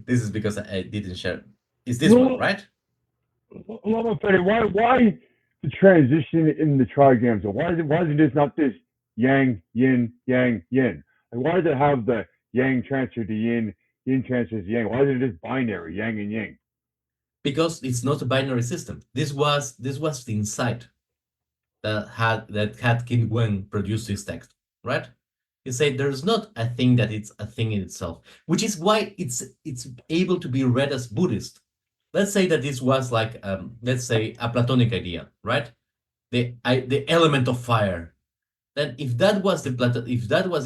is because I didn't share. Is this one, right? Why the transition in the trigrams? Why is it just not this yang, yin, yang, yin? Like, why does it have the yang transfer to yin, yin transfers to yang? Why is it just binary, yang and yang? Because it's not a binary system. This was the insight that had King Wen produce this text, right? He said there's not a thing that it's a thing in itself, which is why it's able to be read as Buddhist. Let's say that this was like let's say a Platonic idea, right? The element of fire. Then if that was the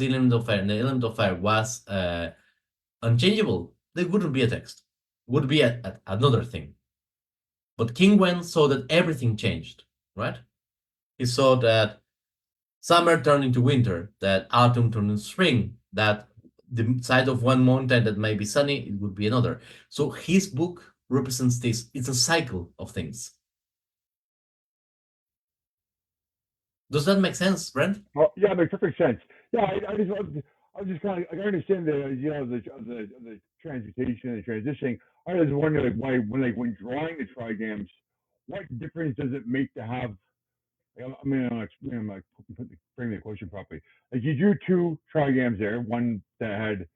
element of fire, and the element of fire was unchangeable, there wouldn't be a text. It would be another thing. But King Wen saw that everything changed, right? He saw that summer turned into winter, that autumn turned into spring, that the side of one mountain that may be sunny, it would be another. So his book represents this. It's a cycle of things. Does that make sense, Brent? Yeah, it makes perfect sense. Yeah, I just kind of I understand the idea of the transmutation and the transitioning. I was wondering why when drawing the trigrams, what difference does it make to have? I mean, I'm like framing the question properly. Like you drew two trigrams there, one that had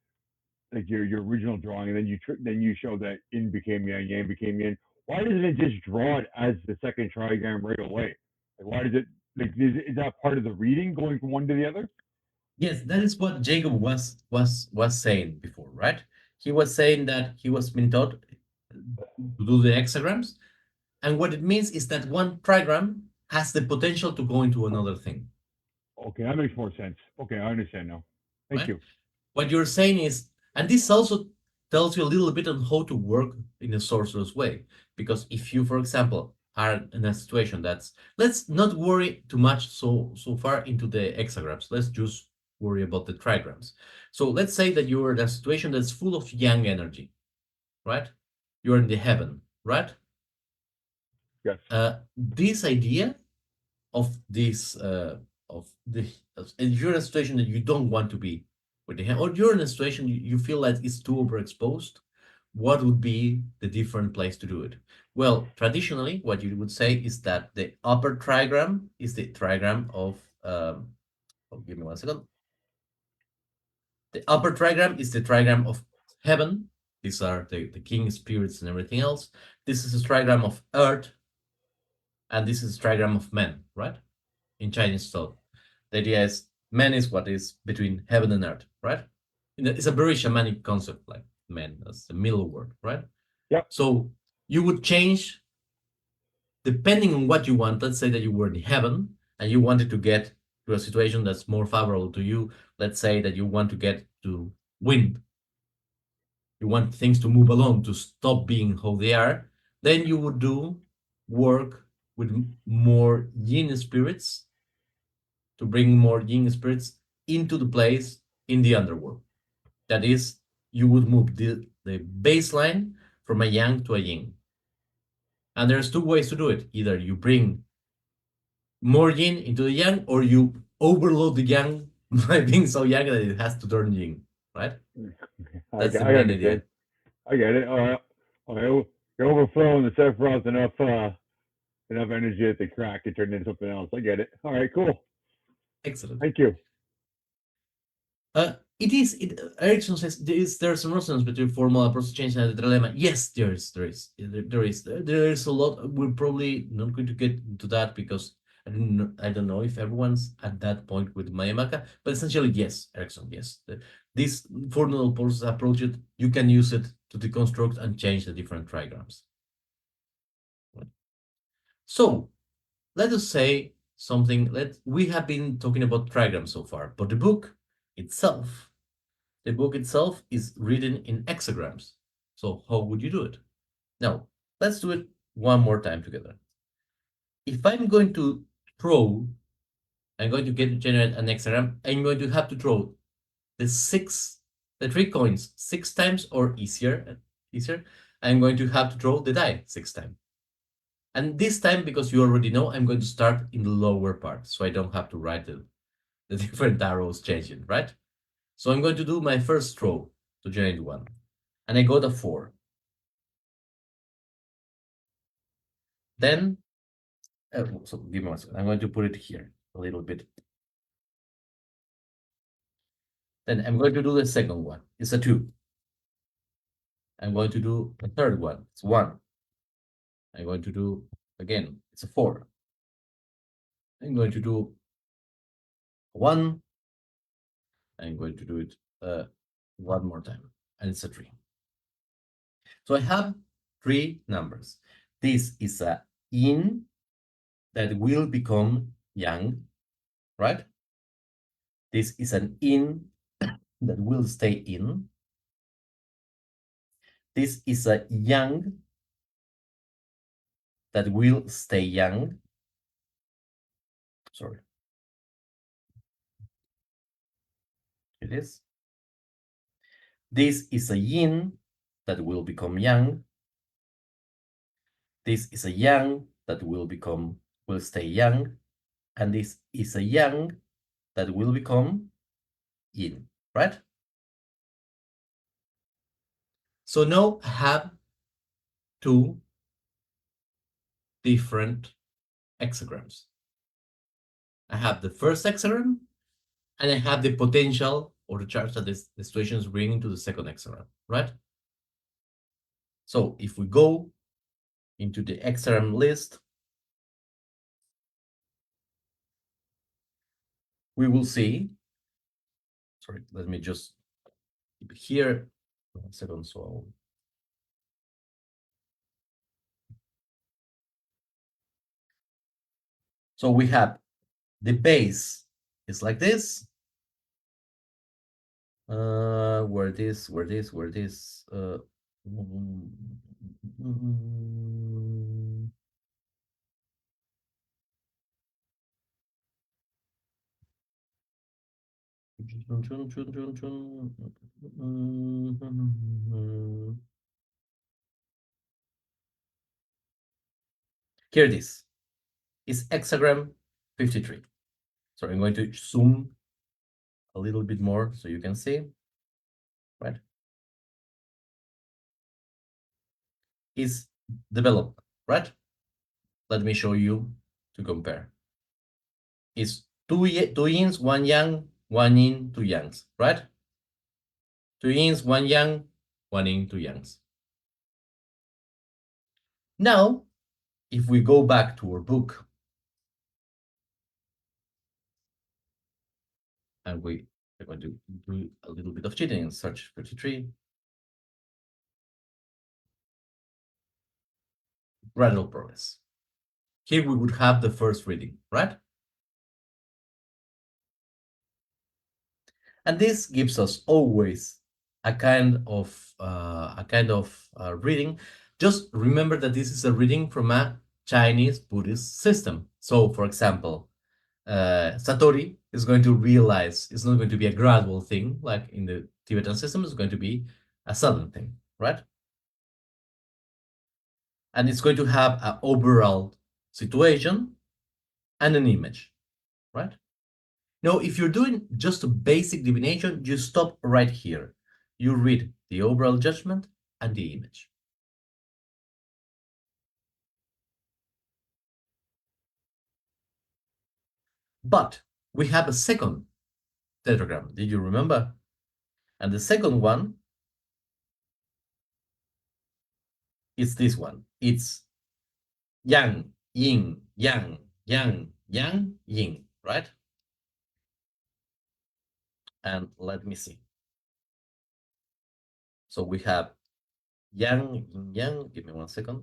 like your original drawing, and then you showed that yin became yang, yang became yin. Why doesn't it just draw it as the second trigram right away? Like why does it? Like is that part of the reading going from one to the other? Yes, that is what Jacob was saying before, right? He was saying that he was being taught to do the hexagrams, and what it means is that one trigram has the potential to go into another thing. Okay, that makes more sense. Okay, I understand now. Thank right? you. What you're saying is, and this also tells you a little bit on how to work in a sorcerer's way. Because if you, for example, are in a situation let's not worry too much so far into the hexagrams. Let's just worry about the trigrams. So let's say that you're in a situation that's full of yang energy, right? You're in the heaven, right? Yes. This idea of this of the if you're in a situation that you don't want to be with the hand, or you're in a situation you feel like it's too overexposed, what would be the different place to do it? Well, traditionally, what you would say is that the upper trigram is the trigram of give me 1 second. The upper trigram is the trigram of heaven. These are the king spirits and everything else. This is a trigram of earth, and this is a trigram of men, right? In Chinese thought. The idea is man is what is between heaven and earth, right? It's a very shamanic concept, like man as the middle word, right? Yep. So you would change depending on what you want. Let's say that you were in heaven and you wanted to get to a situation that's more favorable to you. Let's say that you want to get to wind. You want things to move along, to stop being how they are. Then you would do work with more yin spirits, to bring more yin spirits into the place in the underworld. That is, you would move the baseline from a yang to a yin. And there's two ways to do it. Either you bring more yin into the yang, or you overload the yang by being so young that it has to turn yin, right? That's the I main understand. idea. I get it. Okay, you're overflowing the Sephiroth enough energy at the crack to turn into something else. I get it. All right, cool. Excellent. Thank you. It is. Erickson says there's a resonance between formal process change and the dilemma. Yes, there is. There is a lot. We're probably not going to get into that because I don't know if everyone's at that point with Mayamaka, but essentially, yes, Erickson, yes. This formal process approach, you can use it to deconstruct and change the different trigrams. So let us say something. We have been talking about trigrams so far, but the book itself is written in hexagrams. So how would you do it? Now, let's do it one more time together. If I'm going to throw, I'm going to generate an hexagram, I'm going to have to throw the 3 coins 6 times or easier, I'm going to have to throw the die 6 times. And this time, because you already know, I'm going to start in the lower part, so I don't have to write the different arrows changing, right? So I'm going to do my first throw to generate one. And I got a 4. Then, so give me one second. I'm going to put it here a little bit. Then I'm going to do the second one. It's a 2. I'm going to do the third one. It's 1. I'm going to do, again, it's a 4. I'm going to do 1. I'm going to do it one more time. And it's a 3. So I have 3 numbers. This is a yin that will become yang, right? This is an in that will stay in. This is a yang that will stay young. Sorry. It is. This is a yin that will become yang. This is a yang that will stay young. And this is a yang that will become yin, right? So now I have 2 different hexagrams. I have the first hexagram, and I have the potential or the charge that the situation is bringing to the second hexagram, right? So if we go into the hexagram list, we will see, sorry, let me just keep it here. 1 second, so we have the base is like this. Where this, here it is hexagram 53. So I'm going to zoom a little bit more so you can see, right? Is developed, right? Let me show you to compare. It's two yins, 1 yang, 1 yin, 2 yangs, right? 2 yins, 1 yang, 1 yin, 2 yangs. Now, if we go back to our book and we're going to do a little bit of cheating and search 33, gradual progress. Here we would have the first reading, right? And this gives us always a kind of reading. Just remember that this is a reading from a Chinese Buddhist system. So, for example, Satori is going to realize it's not going to be a gradual thing like in the Tibetan system. It's going to be a sudden thing, right? And it's going to have an overall situation and an image, right? Now, if you're doing just a basic divination, you stop right here. You read the overall judgment and the image. But we have a second tetragram. Did you remember? And the second one is this one. It's yang, yin, yang, yang, yang, yin, right? And let me see. So we have yang, yin, yang. Give me 1 second.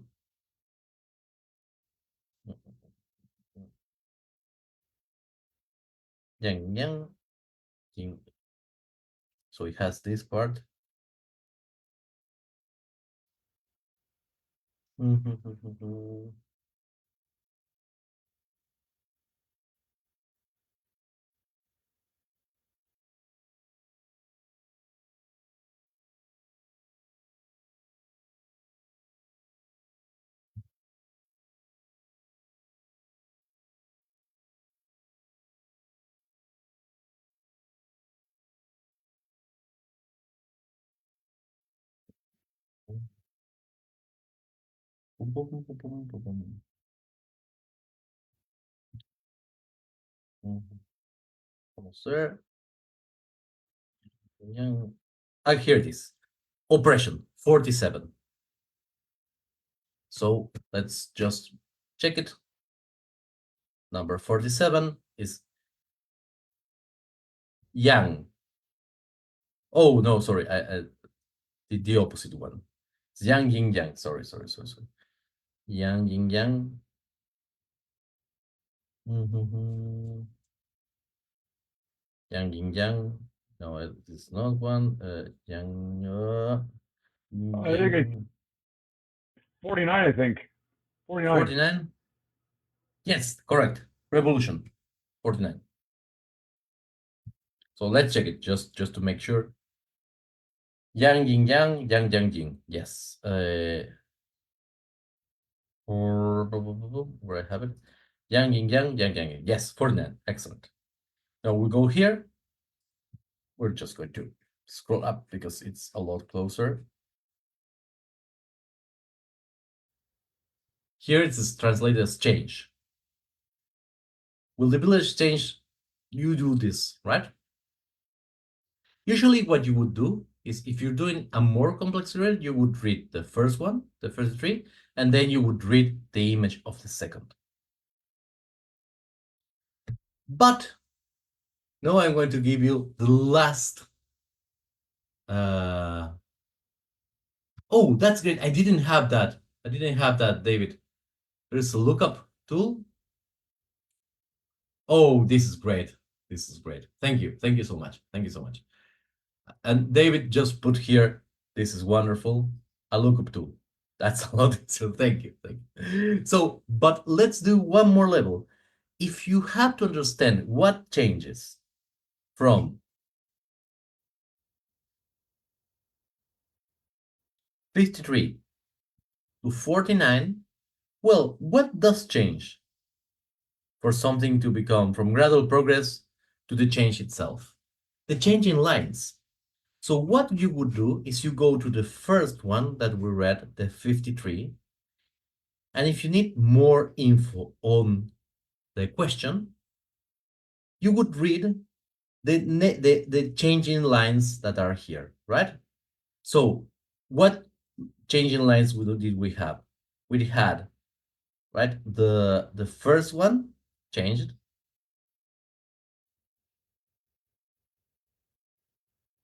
Yang, yang, yin. So it has this part. Sir, I hear this. Oppression 47. So let's just check it. Number 47 is yang. Oh no, sorry, I did the opposite one. It's yang yin yang. Sorry. Yang yin yang. Yang yin yang. No, it's not one. Yang I think it's yang 49. I think 49. 49. Yes, correct. Revolution 49. So let's check it just to make sure. Yang yin yang, yang yang yin. Yes. Where I have it. Yang yin yang, yang yang yin. Yes, 49. Excellent. Now we go here. We're just going to scroll up because it's a lot closer. Here it is translated as change. Will the village change? You do this, right? Usually what you would do is if you're doing a more complex ritual, you would read the first one, the first three, and then you would read the image of the second. But now I'm going to give you the last. Oh, that's great. I didn't have that. David. There's a lookup tool. Oh, this is great. Thank you. Thank you so much. And David just put here, this is wonderful, a lookup tool. That's a lot. So thank you. So, but let's do one more level. If you have to understand what changes from 53 to 49, well, what does change for something to become from gradual progress to the change itself? The change in lines. So what you would do is you go to the first one that we read, the 53, and if you need more info on the question, you would read the changing lines that are here, right? So what changing lines did we have? We had, right, the first one changed.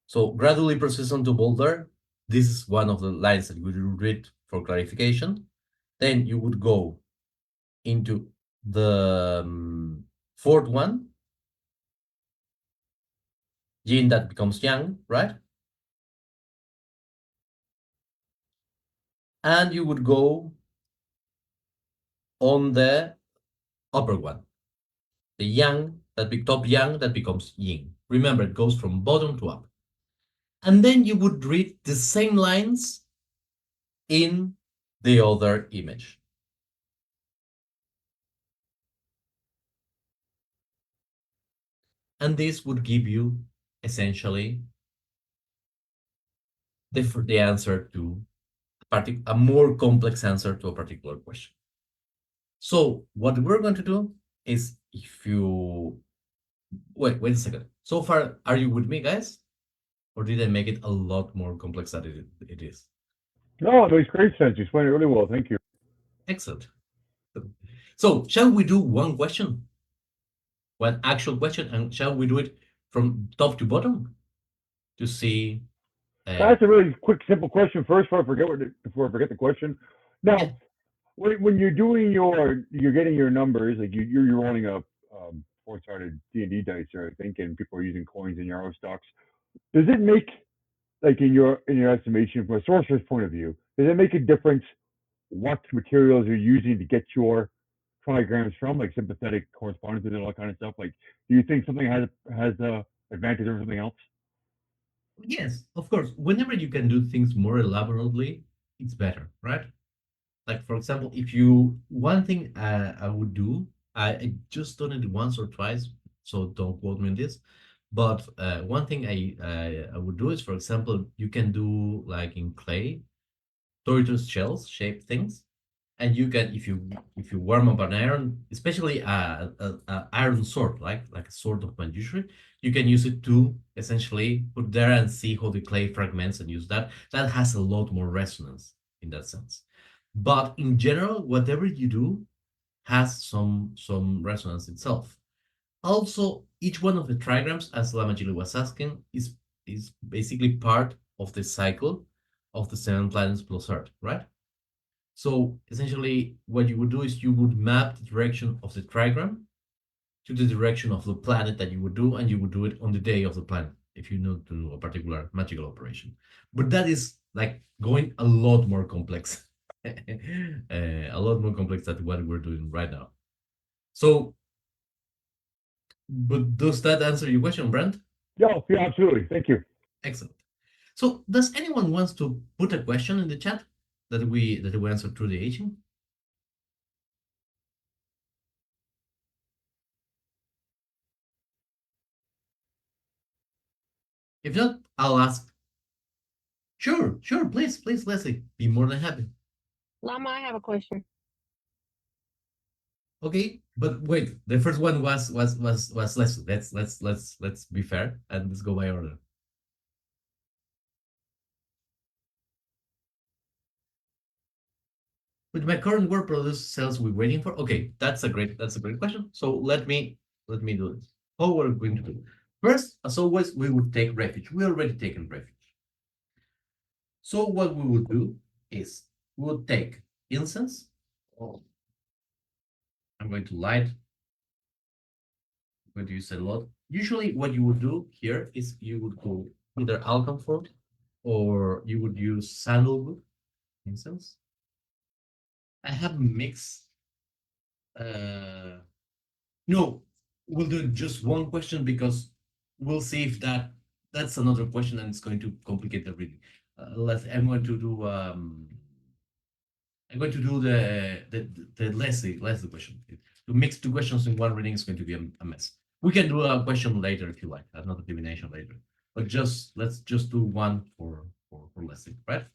So gradually proceed to boulder. This is one of the lines that we will read for clarification. Then you would go into the fourth one, yin that becomes yang, right? And you would go on the upper one, the yang that top yang that becomes yin. Remember, it goes from bottom to up. And then you would read the same lines in the other image. And this would give you essentially the answer to a more complex answer to a particular question. So what we're going to do is, if you wait a second. So far, are you with me, guys? Or did I make it a lot more complex than it is? No, it makes great sense. You explained it really well. Thank you. Excellent. So shall we do one question, one actual question, and shall we do it from top to bottom to see? Uh, That's a really quick, simple question first before I forget the question. yeah, Now, when you're doing you're getting your numbers, like you're rolling a four-sided D&D dice, or I think, and people are using coins and euro stocks. Does it make, like, in your estimation from a sorcerer's point of view, does it make a difference what materials you're using to get your trigrams from, like sympathetic correspondences and all that kind of stuff? Like, do you think something has the advantage over something else? yes, of course. Whenever you can do things more elaborately, it's better, right? Like, for example, if you one thing I would do, I just done it once or twice, so don't quote me on this. But one thing I would do is, for example, you can do like in clay tortoise shells shaped things, and you can, if you warm up an iron, especially a iron sword, like a sword of manjushri, you can use it to essentially put there and see how the clay fragments and use that. That has a lot more resonance in that sense. But in general, whatever you do has some resonance itself. Also, each one of the trigrams, as Lamajili was asking, is basically part of the cycle of the seven planets plus Earth, right? So essentially, what you would do is you would map the direction of the trigram to the direction of the planet that you would do, and you would do it on the day of the planet if you know to do a particular magical operation. But that is like going a lot more complex, a lot more complex than what we're doing right now. So, but does that answer your question, Brent? Yeah, yeah, absolutely. Thank you. Excellent. So, does anyone wants to put a question in the chat that we answer through the aging? If not, I'll ask. Sure, sure, please, Leslie, be more than happy. Lama, I have a question. Okay, but wait, the first one was Leslie. Let's be fair and let's go by order. With my current work produce sales we're waiting for. Okay, that's a great question. So let me do this. How we're going to do? First, as always, we would take refuge. We already taken refuge. So what we would do is we would take incense. Oh, I'm going to light. I'm going to use a lot. Usually, what you would do here is you would go either alcanfor or you would use sandalwood incense. I have a mix. Uh, no, we'll do just one question because we'll see if that's another question and it's going to complicate everything. I'm going to do the Leslie question. To mix two questions in one reading is going to be a mess. We can do a question later if you like, another divination later. But let's just do one for Leslie, right?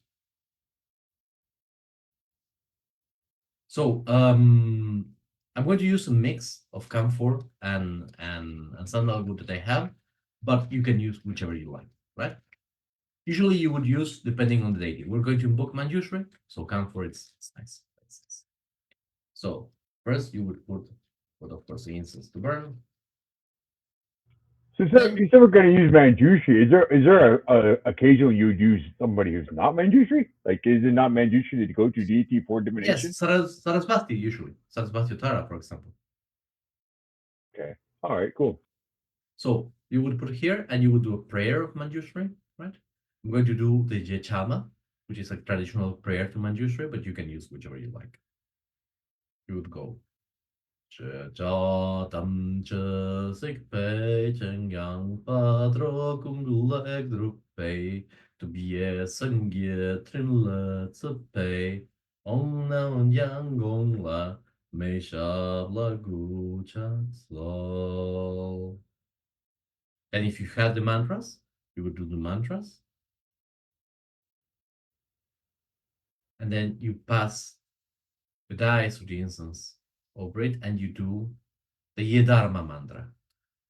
So I'm going to use a mix of camphor and sandalwood that I have, but you can use whichever you like, right? Usually you would use depending on the deity. We're going to invoke Manjushri, so camphor it's nice. It's nice. So first you would put of course the incense to burn. So Then you said we're going to use Manjushri. Is there a occasion you would use somebody who's not Manjushri? Like, is it not Manjushri the go-to deity for divination? yes, Sarasvati usually. Sarasvati Uttara, for example. Okay. All right. Cool. So you would put here and you would do a prayer of Manjushri, right? I'm going to do the Jechalma, which is a traditional prayer to Manjushri, but you can use whichever you like. You would go cho tâm chơ xích bê chân yang pa tro cung du lek drup bê tu bie sân gie trin le tse bê ong nao yang gong la mei sha la gu cha slow. And if you had the mantras, you would do the mantras, and then you pass the dice or the incense over it, and you do the Yedharma mantra.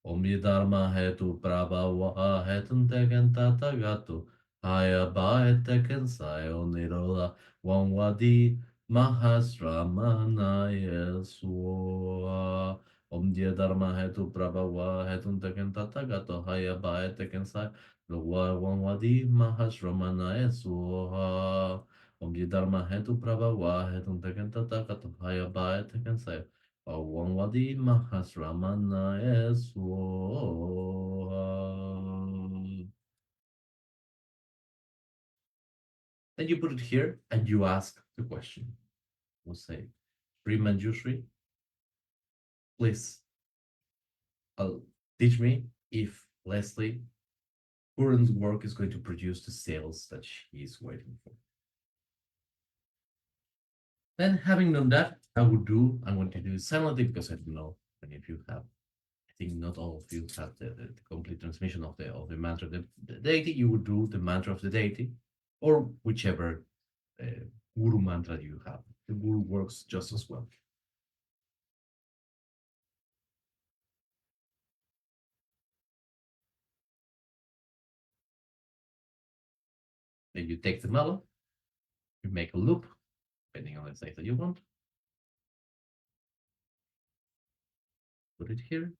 Om Yedharma Hetu Prabhava Hetun Teken Tatagatu Haya Baeteken Sayo Nirola Wangwadi Mahasramanaya Swa. Om Yedharma Hetu Prabhava Hetun Teken Tatagatu Haya Baeteken Sayo Wangwadi Mahasramanaya Swa. Om Yedharma Hetu Prabhava Hetun Teken Tatagatu Haya Baeteken Sayo Wangwadi Mahasramana Swaha. Then you put it here and you ask the question. We'll say, Sri Manjushri, please teach me if Leslie current work is going to produce the sales that she is waiting for. Then having done that, I'm going to do it silently because I don't know many of you have. I think not all of you have the complete transmission of the mantra of the deity. You would do the mantra of the deity, or whichever guru mantra you have. The guru works just as well. Then you take the mala, you make a loop, depending on the size that you want. Put it here,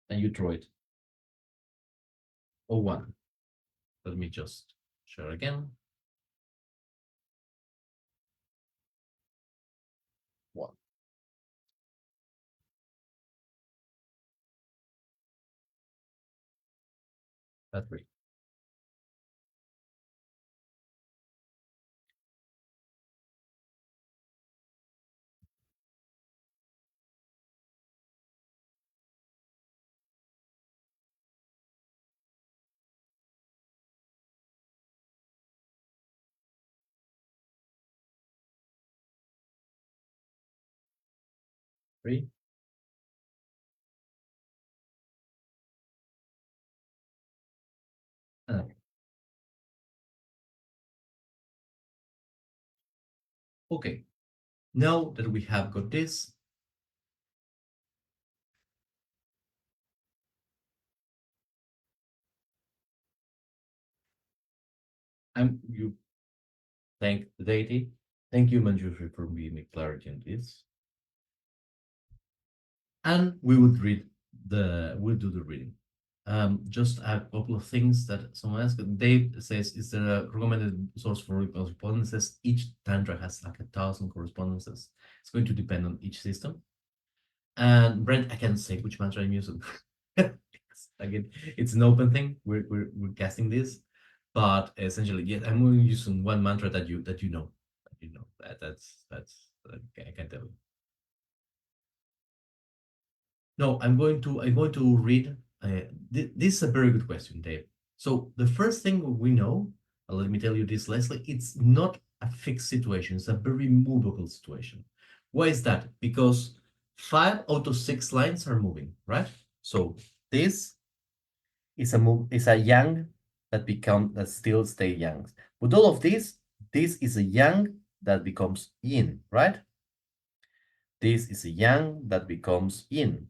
and you draw it. Oh, one. Let me just share again. One. Three. Three. Okay. Now that we have got this, you thank the deity. Thank you, Manjushri, for giving me clarity on this. And we'll do the reading. Just a couple of things that someone asked. Dave says, is there a recommended source for correspondences? Each tantra has like 1,000 correspondences. It's going to depend on each system. And Brent, I can't say which mantra I'm using. Again, it's an open thing. We're casting this, but essentially, yes, I'm going to use one mantra that you know. That's I can tell you. No, I'm going to read. This is a very good question, Dave. So the first thing we know, let me tell you this, Leslie, it's not a fixed situation. It's a very movable situation. Why is that? Because 5 out of 6 lines are moving, right? So this is a yang that still stay yang. With all of this is a yang that becomes yin, right? This is a yang that becomes yin.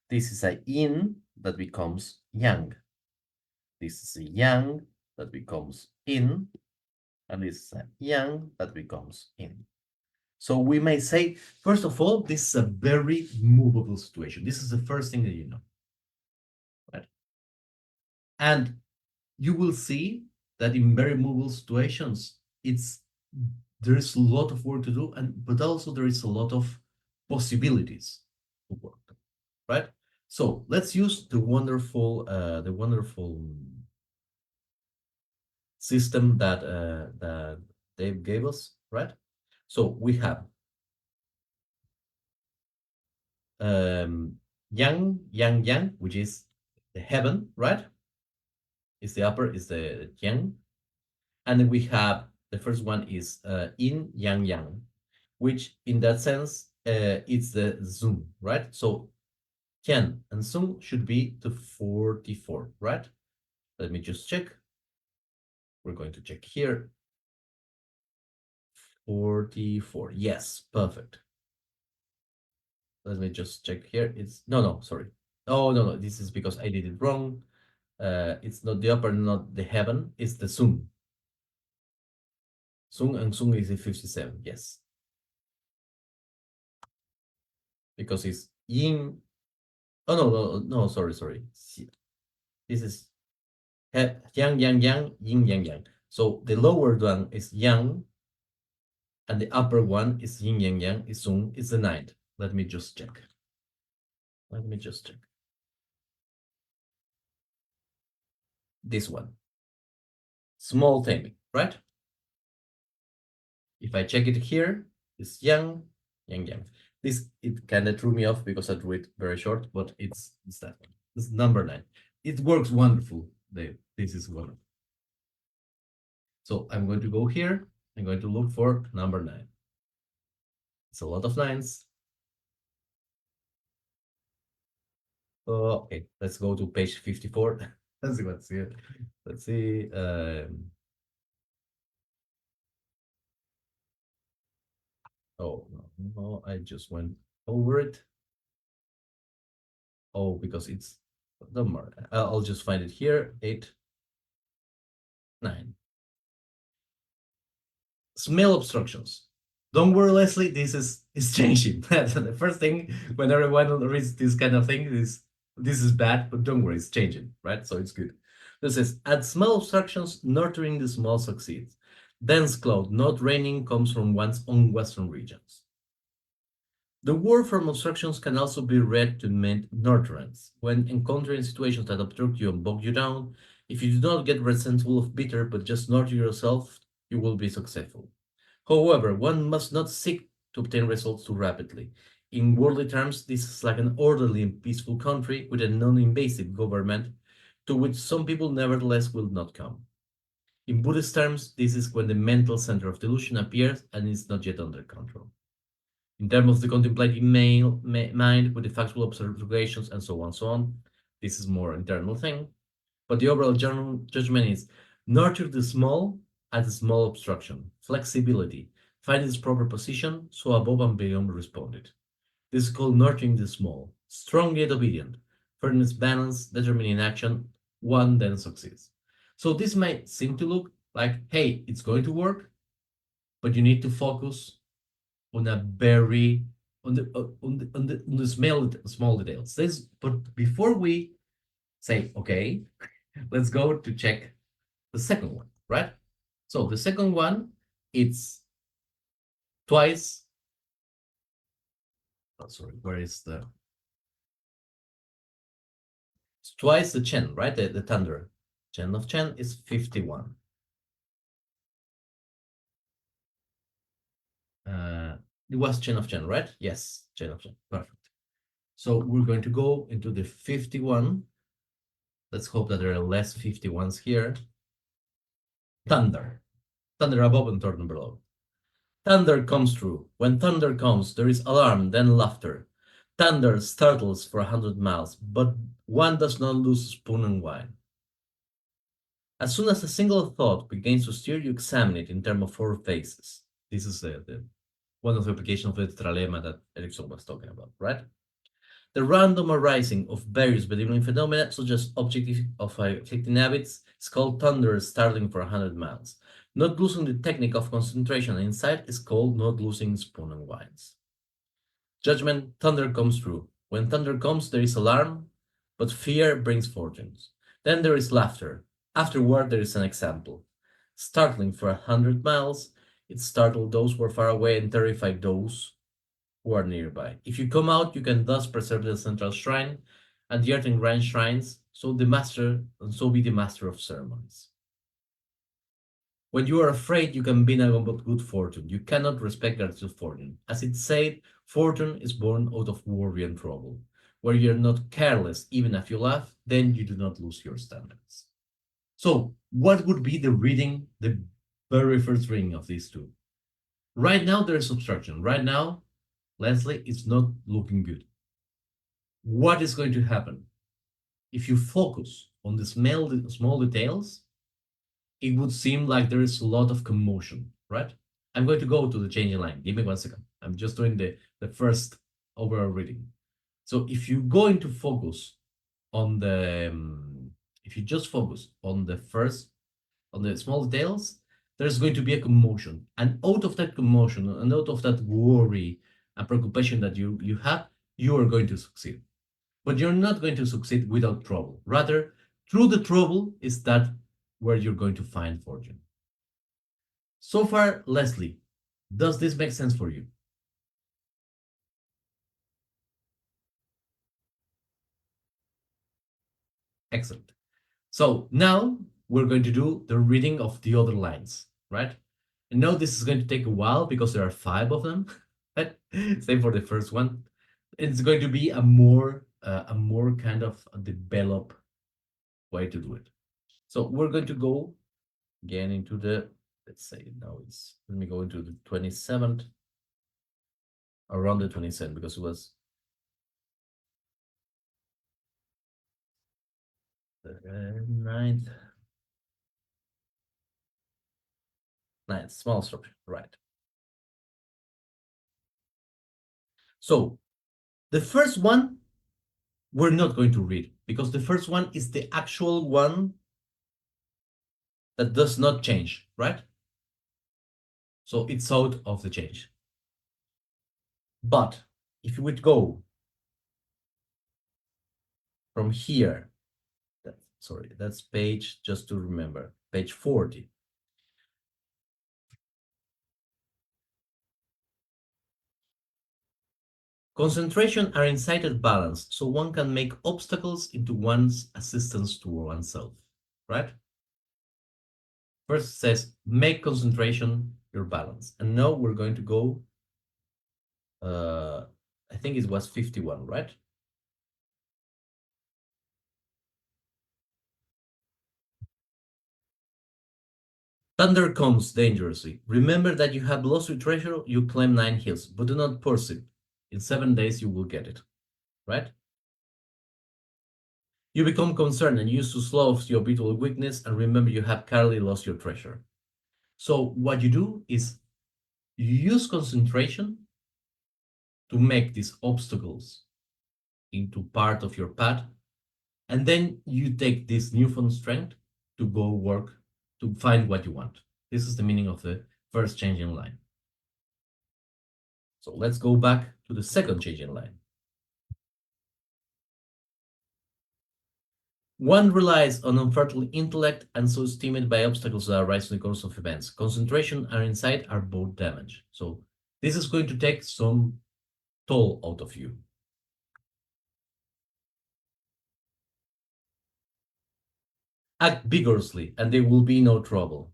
This is a yin that becomes yang. This is a yang that becomes in, and this is a yang that becomes in. So we may say, first of all, this is a very movable situation. This is the first thing that you know, right? And you will see that in very movable situations, there's a lot of work to do, but also there is a lot of possibilities to work, right? So let's use the wonderful system that Dave gave us, right? So we have yang, yang, yang, which is the heaven, right? Is the upper, is the yang. And then we have the first one is yin, yang, yang, which in that sense, it's the zoom, right? So Tian and Sung should be to 44, right? Let me just check. We're going to check here. 44. Yes, perfect. Let me just check here. It's no, sorry. Oh, no. This is because I did it wrong. It's not the upper, not the heaven. It's the Sung. Sung and Sung is a 57. Yes. Because it's yin. Oh, no, sorry. This is yang, yin, yang. So the lower one is yang, and the upper one is yin, yang, is Sung, is the ninth. Let me just check. This one. Small timing, right? If I check it here, it's yang, yang. This, it kind of threw me off because I drew it very short, but it's that one. It's number 9. It works wonderful. This is wonderful. So I'm going to go here. I'm going to look for number 9. It's a lot of 9s. Okay, let's go to page 54. Let's see what's here. Let's see. Oh, no, I just went over it. Oh, because it's, don't worry. I'll just find it here. 8, 9. Smell obstructions. Don't worry, Leslie, this is changing. The first thing when everyone reads this kind of thing is this is bad, but don't worry, it's changing, right? So it's good. This says, at smell obstructions, nurturing the small succeeds. Dense cloud, not raining, comes from one's own western regions. The word from obstructions can also be read to mean nurturance. When encountering situations that obstruct you and bog you down, if you do not get resentful of bitter, but just nurture yourself, you will be successful. However, one must not seek to obtain results too rapidly. In worldly terms, this is like an orderly and peaceful country with a non-invasive government to which some people nevertheless will not come. In Buddhist terms, this is when the mental center of delusion appears and is not yet under control. In terms of the contemplative mind with the factual observations and so on, this is more internal thing. But the overall general judgment is nurture the small at a small obstruction, flexibility, find its proper position, so above and beyond responded. This is called nurturing the small, strong yet obedient, firmness, balance, determining action, one then succeeds. So this might seem to look like, hey, it's going to work, but you need to focus on a very on the small details. But before we say okay, let's go to check the second one, right? So the second one, it's twice. Oh, sorry, where is the? It's twice the Chen, right? The thunder. Chen of Chen is 51. It was Chen of Chen, right? Yes, Chen of Chen. Perfect. So we're going to go into the 51. Let's hope that there are less 51s here. Thunder. Thunder above and thunder below. Thunder comes true. When thunder comes, there is alarm, then laughter. Thunder startles for 100 miles, but one does not lose spoon and wine. As soon as a single thought begins to steer, you examine it in terms of 4 phases. This is one of the applications of the trilemma that Erickson was talking about, right? The random arising of various benevolent phenomena, such as objective of afflicting habits, is called thunder startling for 100 miles. Not losing the technique of concentration and insight is called not losing spoon and wines. Judgment, thunder comes true. When thunder comes, there is alarm, but fear brings fortunes. Then there is laughter. Afterward, there is an example. Startling for 100 miles, it startled those who are far away and terrified those who are nearby. If you come out, you can thus preserve the central shrine and the earth and grand shrines, so be the master of ceremonies. When you are afraid, you can be about good fortune. You cannot respect gratitude fortune. As it said, fortune is born out of worry and trouble. Where you're not careless, even if you laugh, then you do not lose your standards. So, what would be the reading, the very first reading of these two? Right now, there is obstruction. Right now, Leslie, it's not looking good. what is going to happen? If you focus on the small details, it would seem like there is a lot of commotion, right? I'm going to go to the changing line. Give me 1 second. I'm just doing the first overall reading. So if you go into focus on the, if you just focus on the first, on the small details, there's going to be a commotion. And out of that commotion and out of that worry and preoccupation that you have, you are going to succeed. But you're not going to succeed without trouble. Rather, through the trouble is that where you're going to find fortune. So far, Leslie, does this make sense for you? Excellent. So now we're going to do the reading of the other lines, right? And now this is going to take a while because there are 5 of them. Same for the first one. It's going to be a more kind of developed way to do it. So we're going to go again into the, let's say now it's, let me go into the 27th, around the 27th, because it was the 9th, small structure, right? So the first one we're not going to read because the first one is the actual one that does not change, right? So it's out of the change. But if you would go from here, sorry, that's page, just to remember, page 40. Concentration are incited balance, so one can make obstacles into one's assistance to oneself, right? First says, make concentration your balance. And now we're going to go, I think it was 51, right? Thunder comes dangerously. Remember that you have lost your treasure, you climb 9 hills, but do not pursue. In 7 days you will get it, right? You become concerned and used to slow your habitual weakness, and remember you have carefully lost your treasure. So what you do is you use concentration to make these obstacles into part of your path, and then you take this newfound strength to go work to find what you want. This is the meaning of the first changing line. So let's go back to the second changing line. One relies on unfertile intellect and so is timid by obstacles that arise in the course of events. Concentration and insight are both damaged. So this is going to take some toll out of you. Act vigorously and there will be no trouble.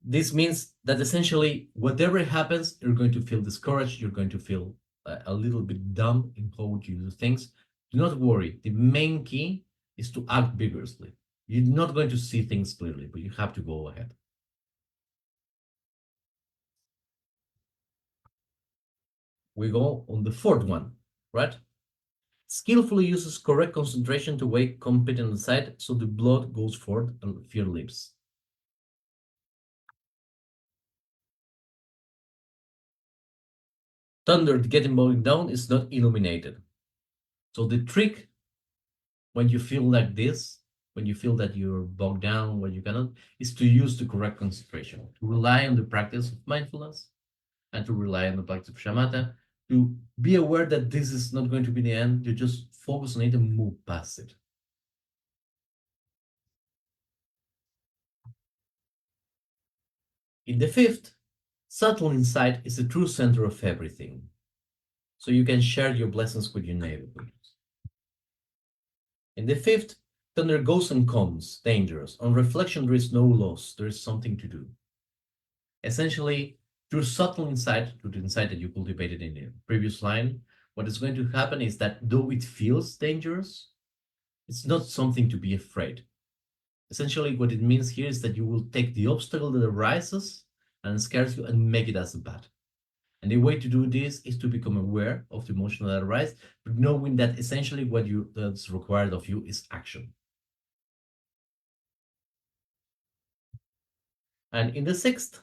This means that essentially whatever happens, you're going to feel discouraged, you're going to feel a little bit dumb in how you do things. Do not worry. The main key is to act vigorously. You're not going to see things clearly, but you have to go ahead. We go on the fourth one, right? Skillfully uses correct concentration to wake competent side so the blood goes forth and fear lives. Thunder getting bogged down is not illuminated. So the trick when you feel like this, when you feel that you're bogged down, when you cannot, is to use the correct concentration, to rely on the practice of mindfulness and to rely on the practice of shamatha, to be aware that this is not going to be the end, to just focus on it and move past it. In the fifth, subtle insight is the true center of everything. So you can share your blessings with your neighbors. In the fifth, thunder goes and comes, dangerous. On reflection, there is no loss, there is something to do. Essentially, through subtle insight, through the insight that you cultivated in the previous line, what is going to happen is that though it feels dangerous, it's not something to be afraid. Essentially, what it means here is that you will take the obstacle that arises and scares you and make it as a path. And the way to do this is to become aware of the emotion that arises, but knowing that essentially what you that's required of you is action. And in the sixth,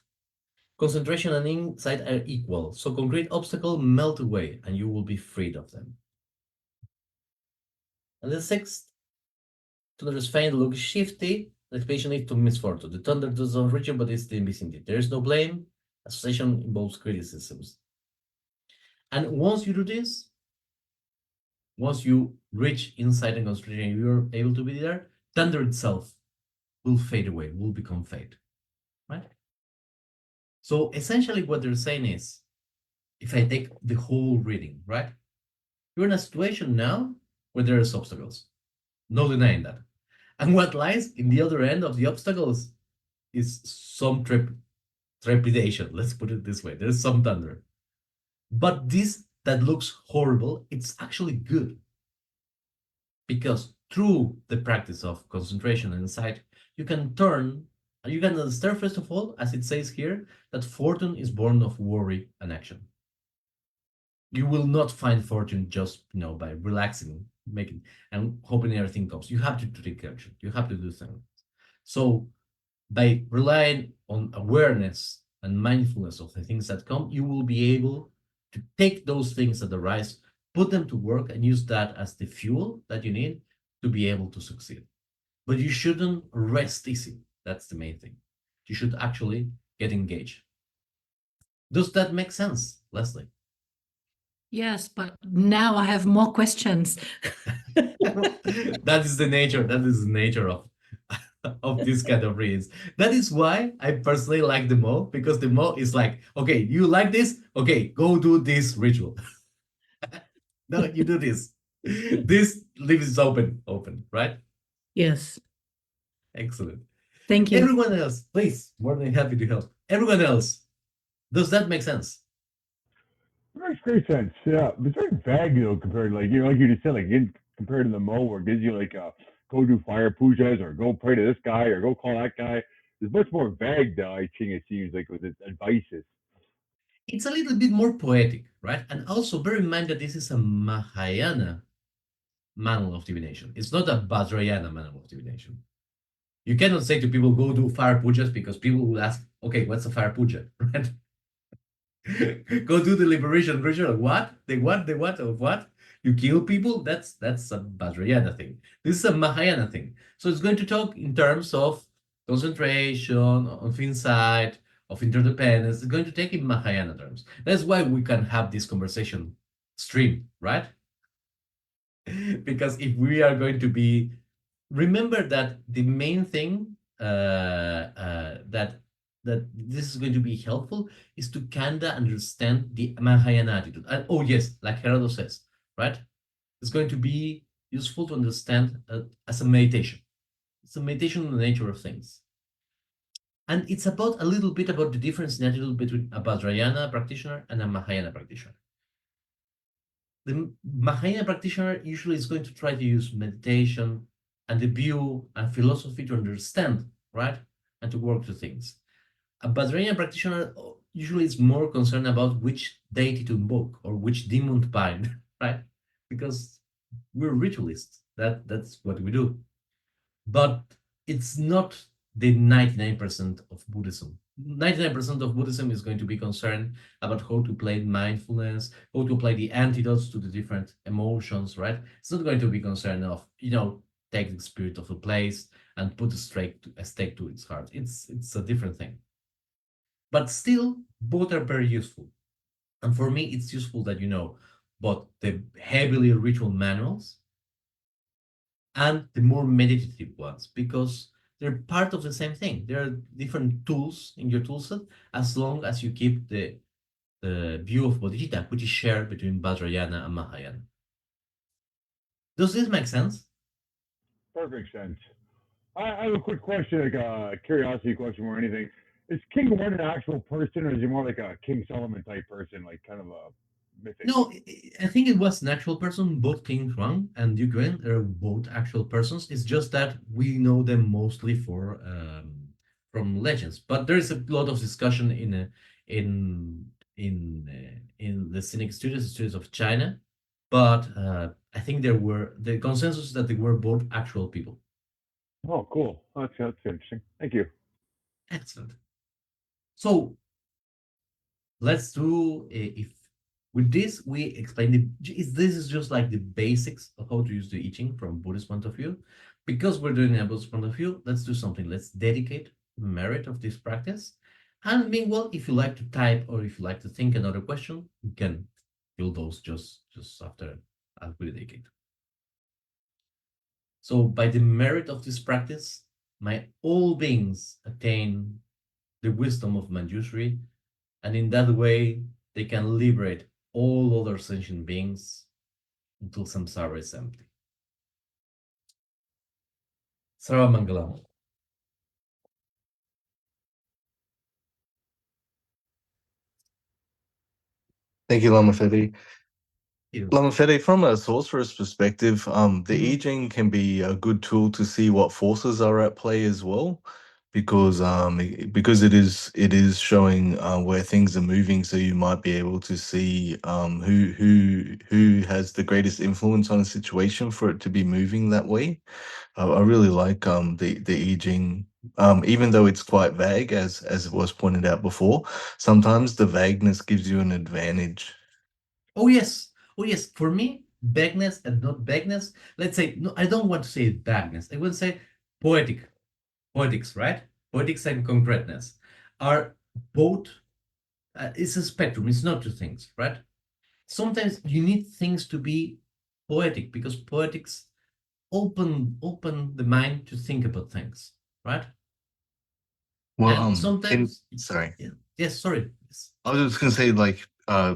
concentration and insight are equal, so concrete obstacles melt away and you will be freed of them. And the sixth, thunder is faint, look shifty, the explanation leads to misfortune. The thunder does not reach you, but it's the vicinity. There is no blame. Association involves criticisms. And once you do this, once you reach insight and concentration, you're able to be there, thunder itself will fade away, will become fade, right? So essentially what they're saying is, if I take the whole reading, right? You're in a situation now where there's obstacles. No denying that. And what lies in the other end of the obstacles is some trepidation. Let's put it this way. There's some thunder. But this that looks horrible, it's actually good. Because through the practice of concentration and insight, you can understand, first of all, as it says here, that fortune is born of worry and action. You will not find fortune just by relaxing, making and hoping everything comes. You have to take action. You have to do things. So by relying on awareness and mindfulness of the things that come, you will be able to take those things that arise, put them to work, and use that as the fuel that you need to be able to succeed. But you shouldn't rest easy. That's the main thing. You should actually get engaged. Does that make sense, Leslie? Yes, but now I have more questions. That is the nature of this kind of reads. That is why I personally like the Mo, because the Mo is like, okay, you like this? Okay, go do this ritual. No, you do this. This leaves open, right? Yes, Excellent. thank you. Everyone else, please, more than happy to help. Everyone else, does that make sense? It makes great sense. Yeah, it's very vague though compared to like you just said, compared to the Mo where it gives you go do fire pujas or go pray to this guy or go call that guy. It's much more vague the I Ching it seems like with its advices. It's a little bit more poetic, right? And also bear in mind that this is a Mahayana manual of divination. It's not a Vajrayana manual of divination. You cannot say to people, go do fire pujas, because people will ask, okay, what's a fire puja, right? Go do the liberation ritual. What? The what? The what of what? You kill people? That's a Vajrayana thing. This is a Mahayana thing. So it's going to talk in terms of concentration, of insight, of interdependence. It's going to take in Mahayana terms. That's why we can have this conversation stream, right? Because if we are going to be, remember that the main thing that this is going to be helpful is to kinda understand the Mahayana attitude. And oh yes, like Gerardo says, right? It's going to be useful to understand as a meditation. It's a meditation on the nature of things. And it's about a little bit about the difference in attitude between a Vajrayana practitioner and a Mahayana practitioner. The Mahayana practitioner usually is going to try to use meditation and the view and philosophy to understand, right? And to work through things. A Vajrayana practitioner usually is more concerned about which deity to invoke or which demon to bind, right? Because we're ritualists. That's what we do. But it's not the 99% of Buddhism. 99% of Buddhism is going to be concerned about how to play mindfulness, how to apply the antidotes to the different emotions, right? It's not going to be concerned of, take the spirit of a place and put a stake to its heart. It's a different thing. But still, both are very useful. And for me, it's useful that you know both the heavily ritual manuals and the more meditative ones, because they're part of the same thing. There are different tools in your toolset as long as you keep the view of Bodhicitta, which is shared between Vajrayana and Mahayana. Does this make sense? Perfect sense. I have a quick question, like a curiosity question more than anything. Is King One an actual person, or is he more like a King Solomon type person, like kind of a mythic? No, I think it was an actual person. Both King Huang and Duke Yuan are both actual persons. It's just that we know them mostly from legends. But there is a lot of discussion in in the Cynic studios of China, but I think the consensus is that they were both actual people. Oh, cool. That's interesting. Thank you. Excellent. So let's do if with this we explain this is just like the basics of how to use the I Ching from Buddhist point of view. Because we're doing it a Buddhist point of view, let's do something. Let's dedicate merit of this practice. And meanwhile, if you like to type or if you like to think another question, you can fill those just after as we dedicate. So by the merit of this practice, my all beings attain the wisdom of Manjushri, and in that way they can liberate all other sentient beings until samsara is empty. Sarvamangalam. Thank you, Lama Fede. You. Lama Fede, from a sorcerer's perspective, the Mhm. I Ching can be a good tool to see what forces are at play as well, because because it is showing where things are moving, so you might be able to see who has the greatest influence on a situation for it to be moving that way. I really like the I Ching. Even though it's quite vague, as was pointed out before, sometimes the vagueness gives you an advantage. Oh yes, oh yes. For me, vagueness and not vagueness. Let's say no. I don't want to say vagueness. I would say poetic, poetics, right? Poetics and concreteness are both. It's a spectrum. It's not two things, right? Sometimes you need things to be poetic because poetics open the mind to think about things, right? Well, And in sometimes, sorry. yeah, yes, sorry. Yes. I was just gonna say, like,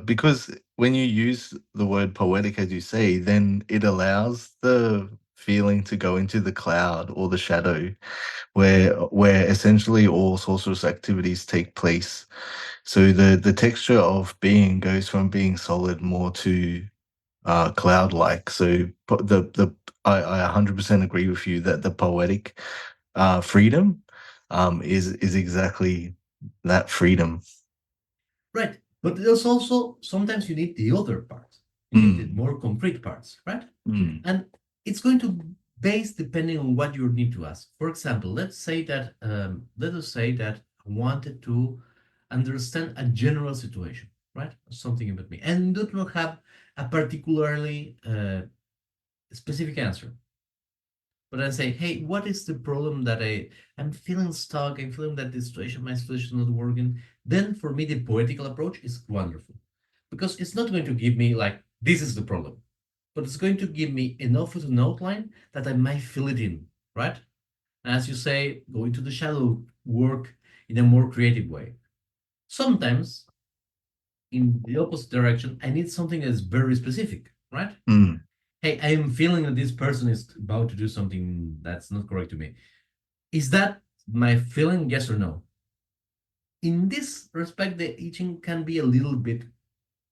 because when you use the word poetic, as you say, then it allows the feeling to go into the cloud or the shadow, where essentially all sorcerous activities take place. So the texture of being goes from being solid more to cloud-like. So the I 100% agree with you that the poetic freedom is exactly that freedom. Right. But there's also sometimes you need the other parts. You need the Mm, more concrete parts, right? mm. And it's going to base depending on what you need to ask. For example, let us say that I wanted to understand a general situation, right? Something about me, and do not have a particularly specific answer. But I say, hey, what is the problem that I'm feeling stuck? I'm feeling that my situation is not working. Then for me, the poetical approach is wonderful because it's not going to give me like this is the problem, but it's going to give me enough of an outline that I might fill it in, right? And as you say, go into the shadow work in a more creative way. Sometimes in the opposite direction, I need something that's very specific, right? Mm, Hey, I am feeling that this person is about to do something that's not correct to me. Is that my feeling? Yes or no? In this respect, the teaching can be a little bit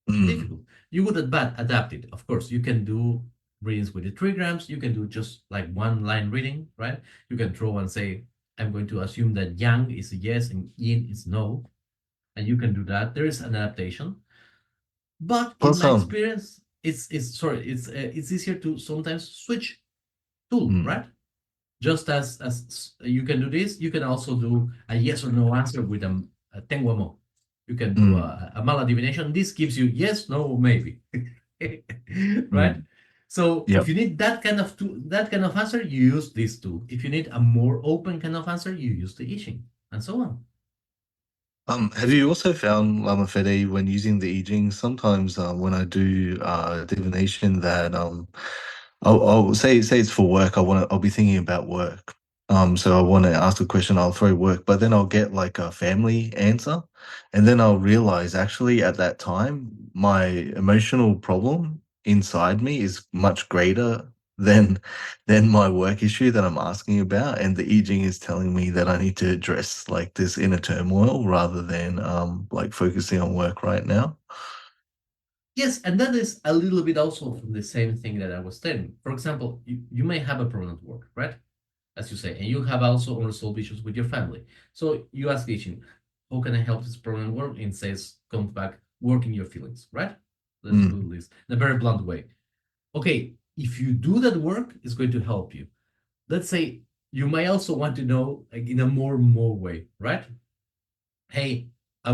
mm, difficult. You would adapt it. Of course, you can do readings with the trigrams. You can do just like one line reading, right? You can throw and say, I'm going to assume that yang is a yes and yin is no. And you can do that. There is an adaptation. But in plus, my experience, it's easier to sometimes switch tool, mm, right? Just as you can do this, you can also do a yes or no answer with a Tenguamo. You can do mm, a maladivination. This gives you yes, no, maybe. Right? mm. So if Yep. you need that kind of tool, that kind of answer, you use this tool. If you need a more open kind of answer, you use the Iching, and so on. Have you also found, Lama Fede, when using the I Ching, sometimes when I do divination, that I'll say it's for work. I'll be thinking about work. So I want to ask a question. I'll throw work, but then I'll get like a family answer, and then I'll realize actually at that time my emotional problem inside me is much greater than my work issue that I'm asking about, and the I Ching is telling me that I need to address like this inner turmoil rather than like focusing on work right now. Yes, and that is a little bit also from the same thing that I was telling. For example, you may have a problem at work, right? As you say, and you have also unresolved issues with your family. So you ask the agent, how can I help this problem work? And says, comes back, working your feelings, right? Let's put this in a very blunt way. Okay, if you do that work, it's going to help you. Let's say you may also want to know, like, in a more way, right? Hey, I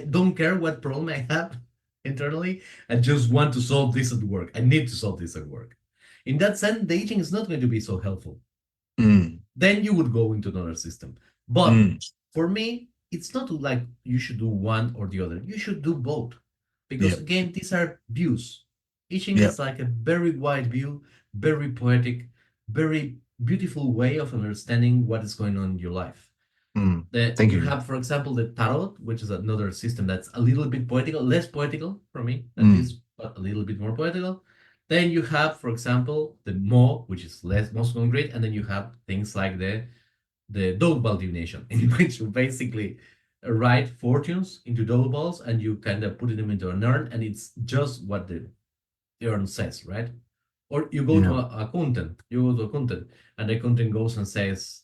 don't care what problem I have internally. I just want to solve this at work. I need to solve this at work. In that sense, the aging is not going to be so helpful. Then you would go into another system. But for me, it's not like you should do one or the other. You should do both. Because Yep. again, these are views. Iching Yep. is like a very wide view, very poetic, very beautiful way of understanding what is going on in your life. Thank You you. have, for example, the tarot, which is another system that's a little bit poetical, less poetical for me than this, but a little bit more poetical. Then you have, for example, the Mo, which is less most concrete, and then you have things like the dog ball divination, in which you basically write fortunes into dog balls and you kind of put them into an urn, and it's just what the urn says, right? Or you go to Yeah. a accountant, and the accountant goes and says,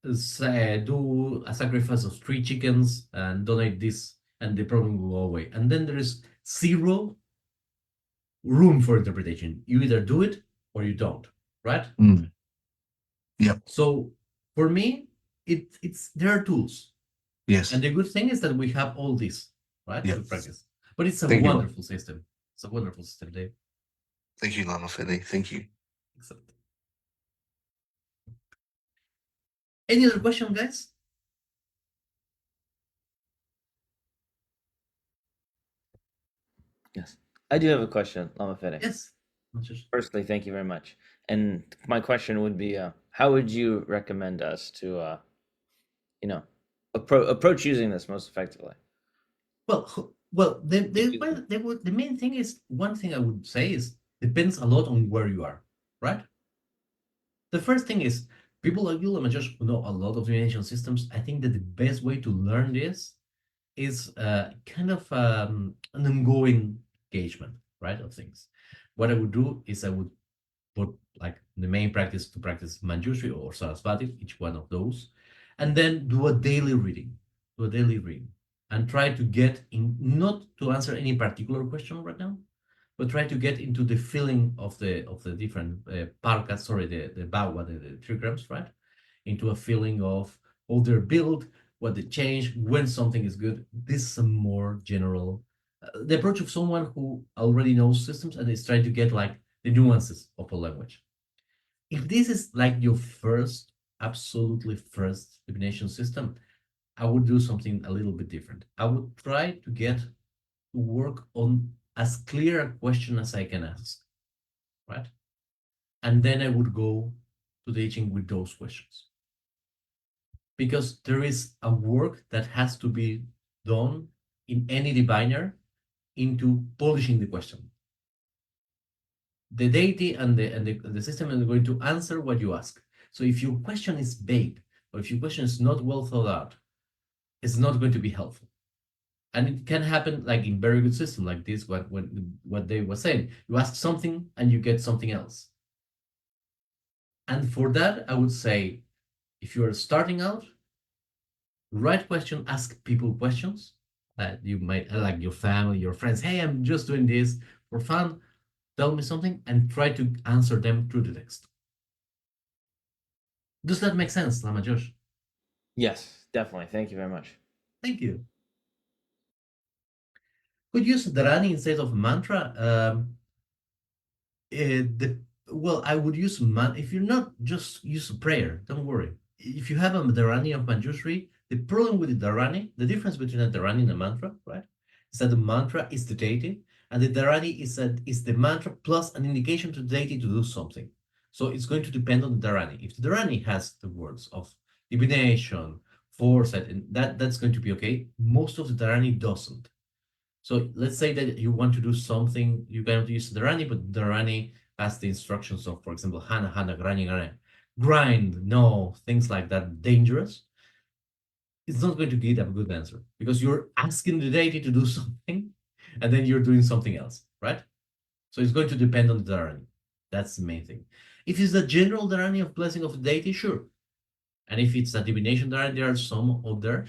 do a sacrifice of 3 chickens and donate this, and the problem will go away. And then there is zero room for interpretation. You either do it or you don't, right? Yep. So for me, it's there are tools, Yes. and the good thing is that we have all this, right, Yep. to practice. But it's a Thank you. wonderful system. It's a wonderful system, Dave. Thank you, Lama Fede. Thank you. Excellent. Any other question, guys? Yes. I do have a question, Lama Fede. Yes. Firstly, thank you very much. And my question would be, how would you recommend us to, approach using this most effectively? Well, the main thing is, one thing I would say is, depends a lot on where you are, right? The first thing is, people like you, just know a lot of divination systems. I think that the best way to learn this is kind of an ongoing engagement, right, of things. What I would do is I would put like the main practice to practice Manjushri or Sarasvati, each one of those, and then do a daily reading, and try to get in, not to answer any particular question right now, but try to get into the feeling of the different parkas, sorry, the bhava, the trigrams, right? Into a feeling of how they're built, what they change, when something is good. This is a more general, the approach of someone who already knows systems and is trying to get like the nuances of a language. If this is like your first, absolutely first divination system, I would do something a little bit different. I would try to get to work on as clear a question as I can ask, right? And then I would go to the teaching with those questions. Because there is a work that has to be done in any diviner into polishing the question. The deity and the system is going to answer what you ask. So if your question is vague, or if your question is not well thought out, it's not going to be helpful. And it can happen like in very good system like this, what they were saying. You ask something and you get something else. And for that, I would say, if you are starting out, write question, ask people questions that you might like, your family, your friends. Hey, I'm just doing this for fun. Tell me something, and try to answer them through the text. Does that make sense, Lama Josh? Yes, definitely. Thank you very much. Thank you. Could use Dharani instead of mantra. Well, I would use if you're not, just use a prayer. Don't worry. If you have a Dharani of Manjushri, the problem with the Dharani, the difference between a Dharani and a mantra, right, is that the mantra is the deity, and the Dharani is the mantra plus an indication to the deity to do something. So it's going to depend on the Dharani. If the Dharani has the words of divination, foresight, and that's going to be okay. Most of the Dharani doesn't. So let's say that you want to do something, you cannot use the Rani, but the Rani has the instructions of, for example, Hana, grind, no, things like that, dangerous. It's not going to get a good answer because you're asking the deity to do something and then you're doing something else, right? So it's going to depend on the Dharani. That's the main thing. If it's the general Dharani of blessing of the deity, sure. And if it's a divination Dharani, there are some out there.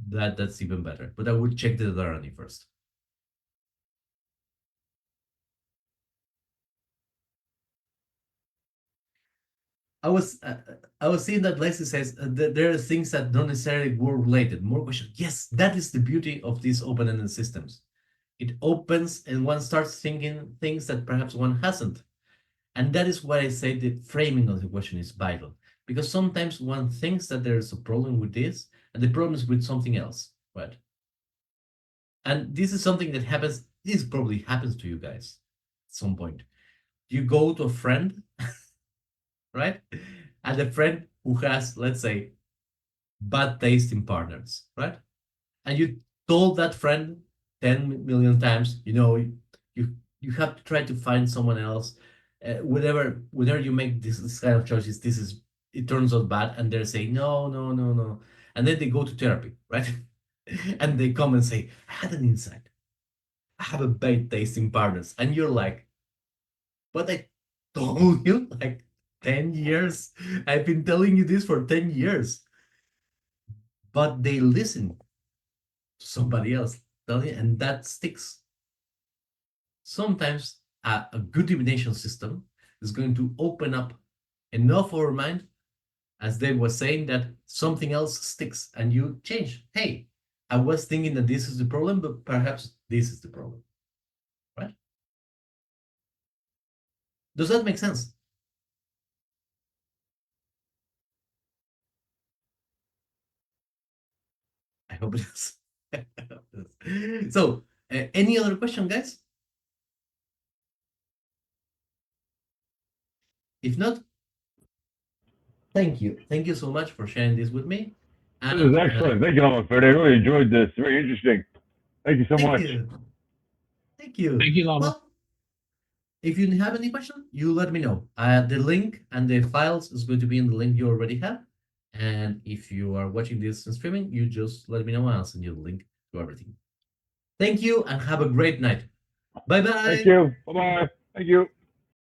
That's even better. But I would check the irony first. I was seeing that Lacey says there are things that don't necessarily were related. More question. Yes, that is the beauty of these open-ended systems. It opens and one starts thinking things that perhaps one hasn't. And that is why I say the framing of the question is vital. Because sometimes one thinks that there is a problem with this, and the problem is with something else, right? And this is something that happens, this probably happens to you guys at some point. You go to a friend, right? And the friend who has, let's say, bad taste in partners, right? And you told that friend 10 million times, you have to try to find someone else. Whenever you make this kind of choices, it turns out bad, and they're saying no, no, no, no, and then they go to therapy, right? And they come and say, I had an insight. I have a bad taste in partners, and you're like, but I told you like 10 years. I've been telling you this for 10 years. But they listen to somebody else telling you, and that sticks. Sometimes a good divination system is going to open up enough our mind, as Dave was saying, that something else sticks and you change. Hey, I was thinking that this is the problem, but perhaps this is the problem, right? Does that make sense? I hope it does. So, any other question, guys? If not, thank you. Thank you so much for sharing this with me. This is And excellent. Thank you, Alfred. I really enjoyed this. Very interesting. Thank you so thank much. you. Thank you. Thank you, Lama. Well, if you have any question, you let me know. The link and the files is going to be in the link you already have. And if you are watching this in streaming, you just let me know and I'll send you the link to everything. Thank you and have a great night. Bye-bye. Thank you. Bye bye. Thank you.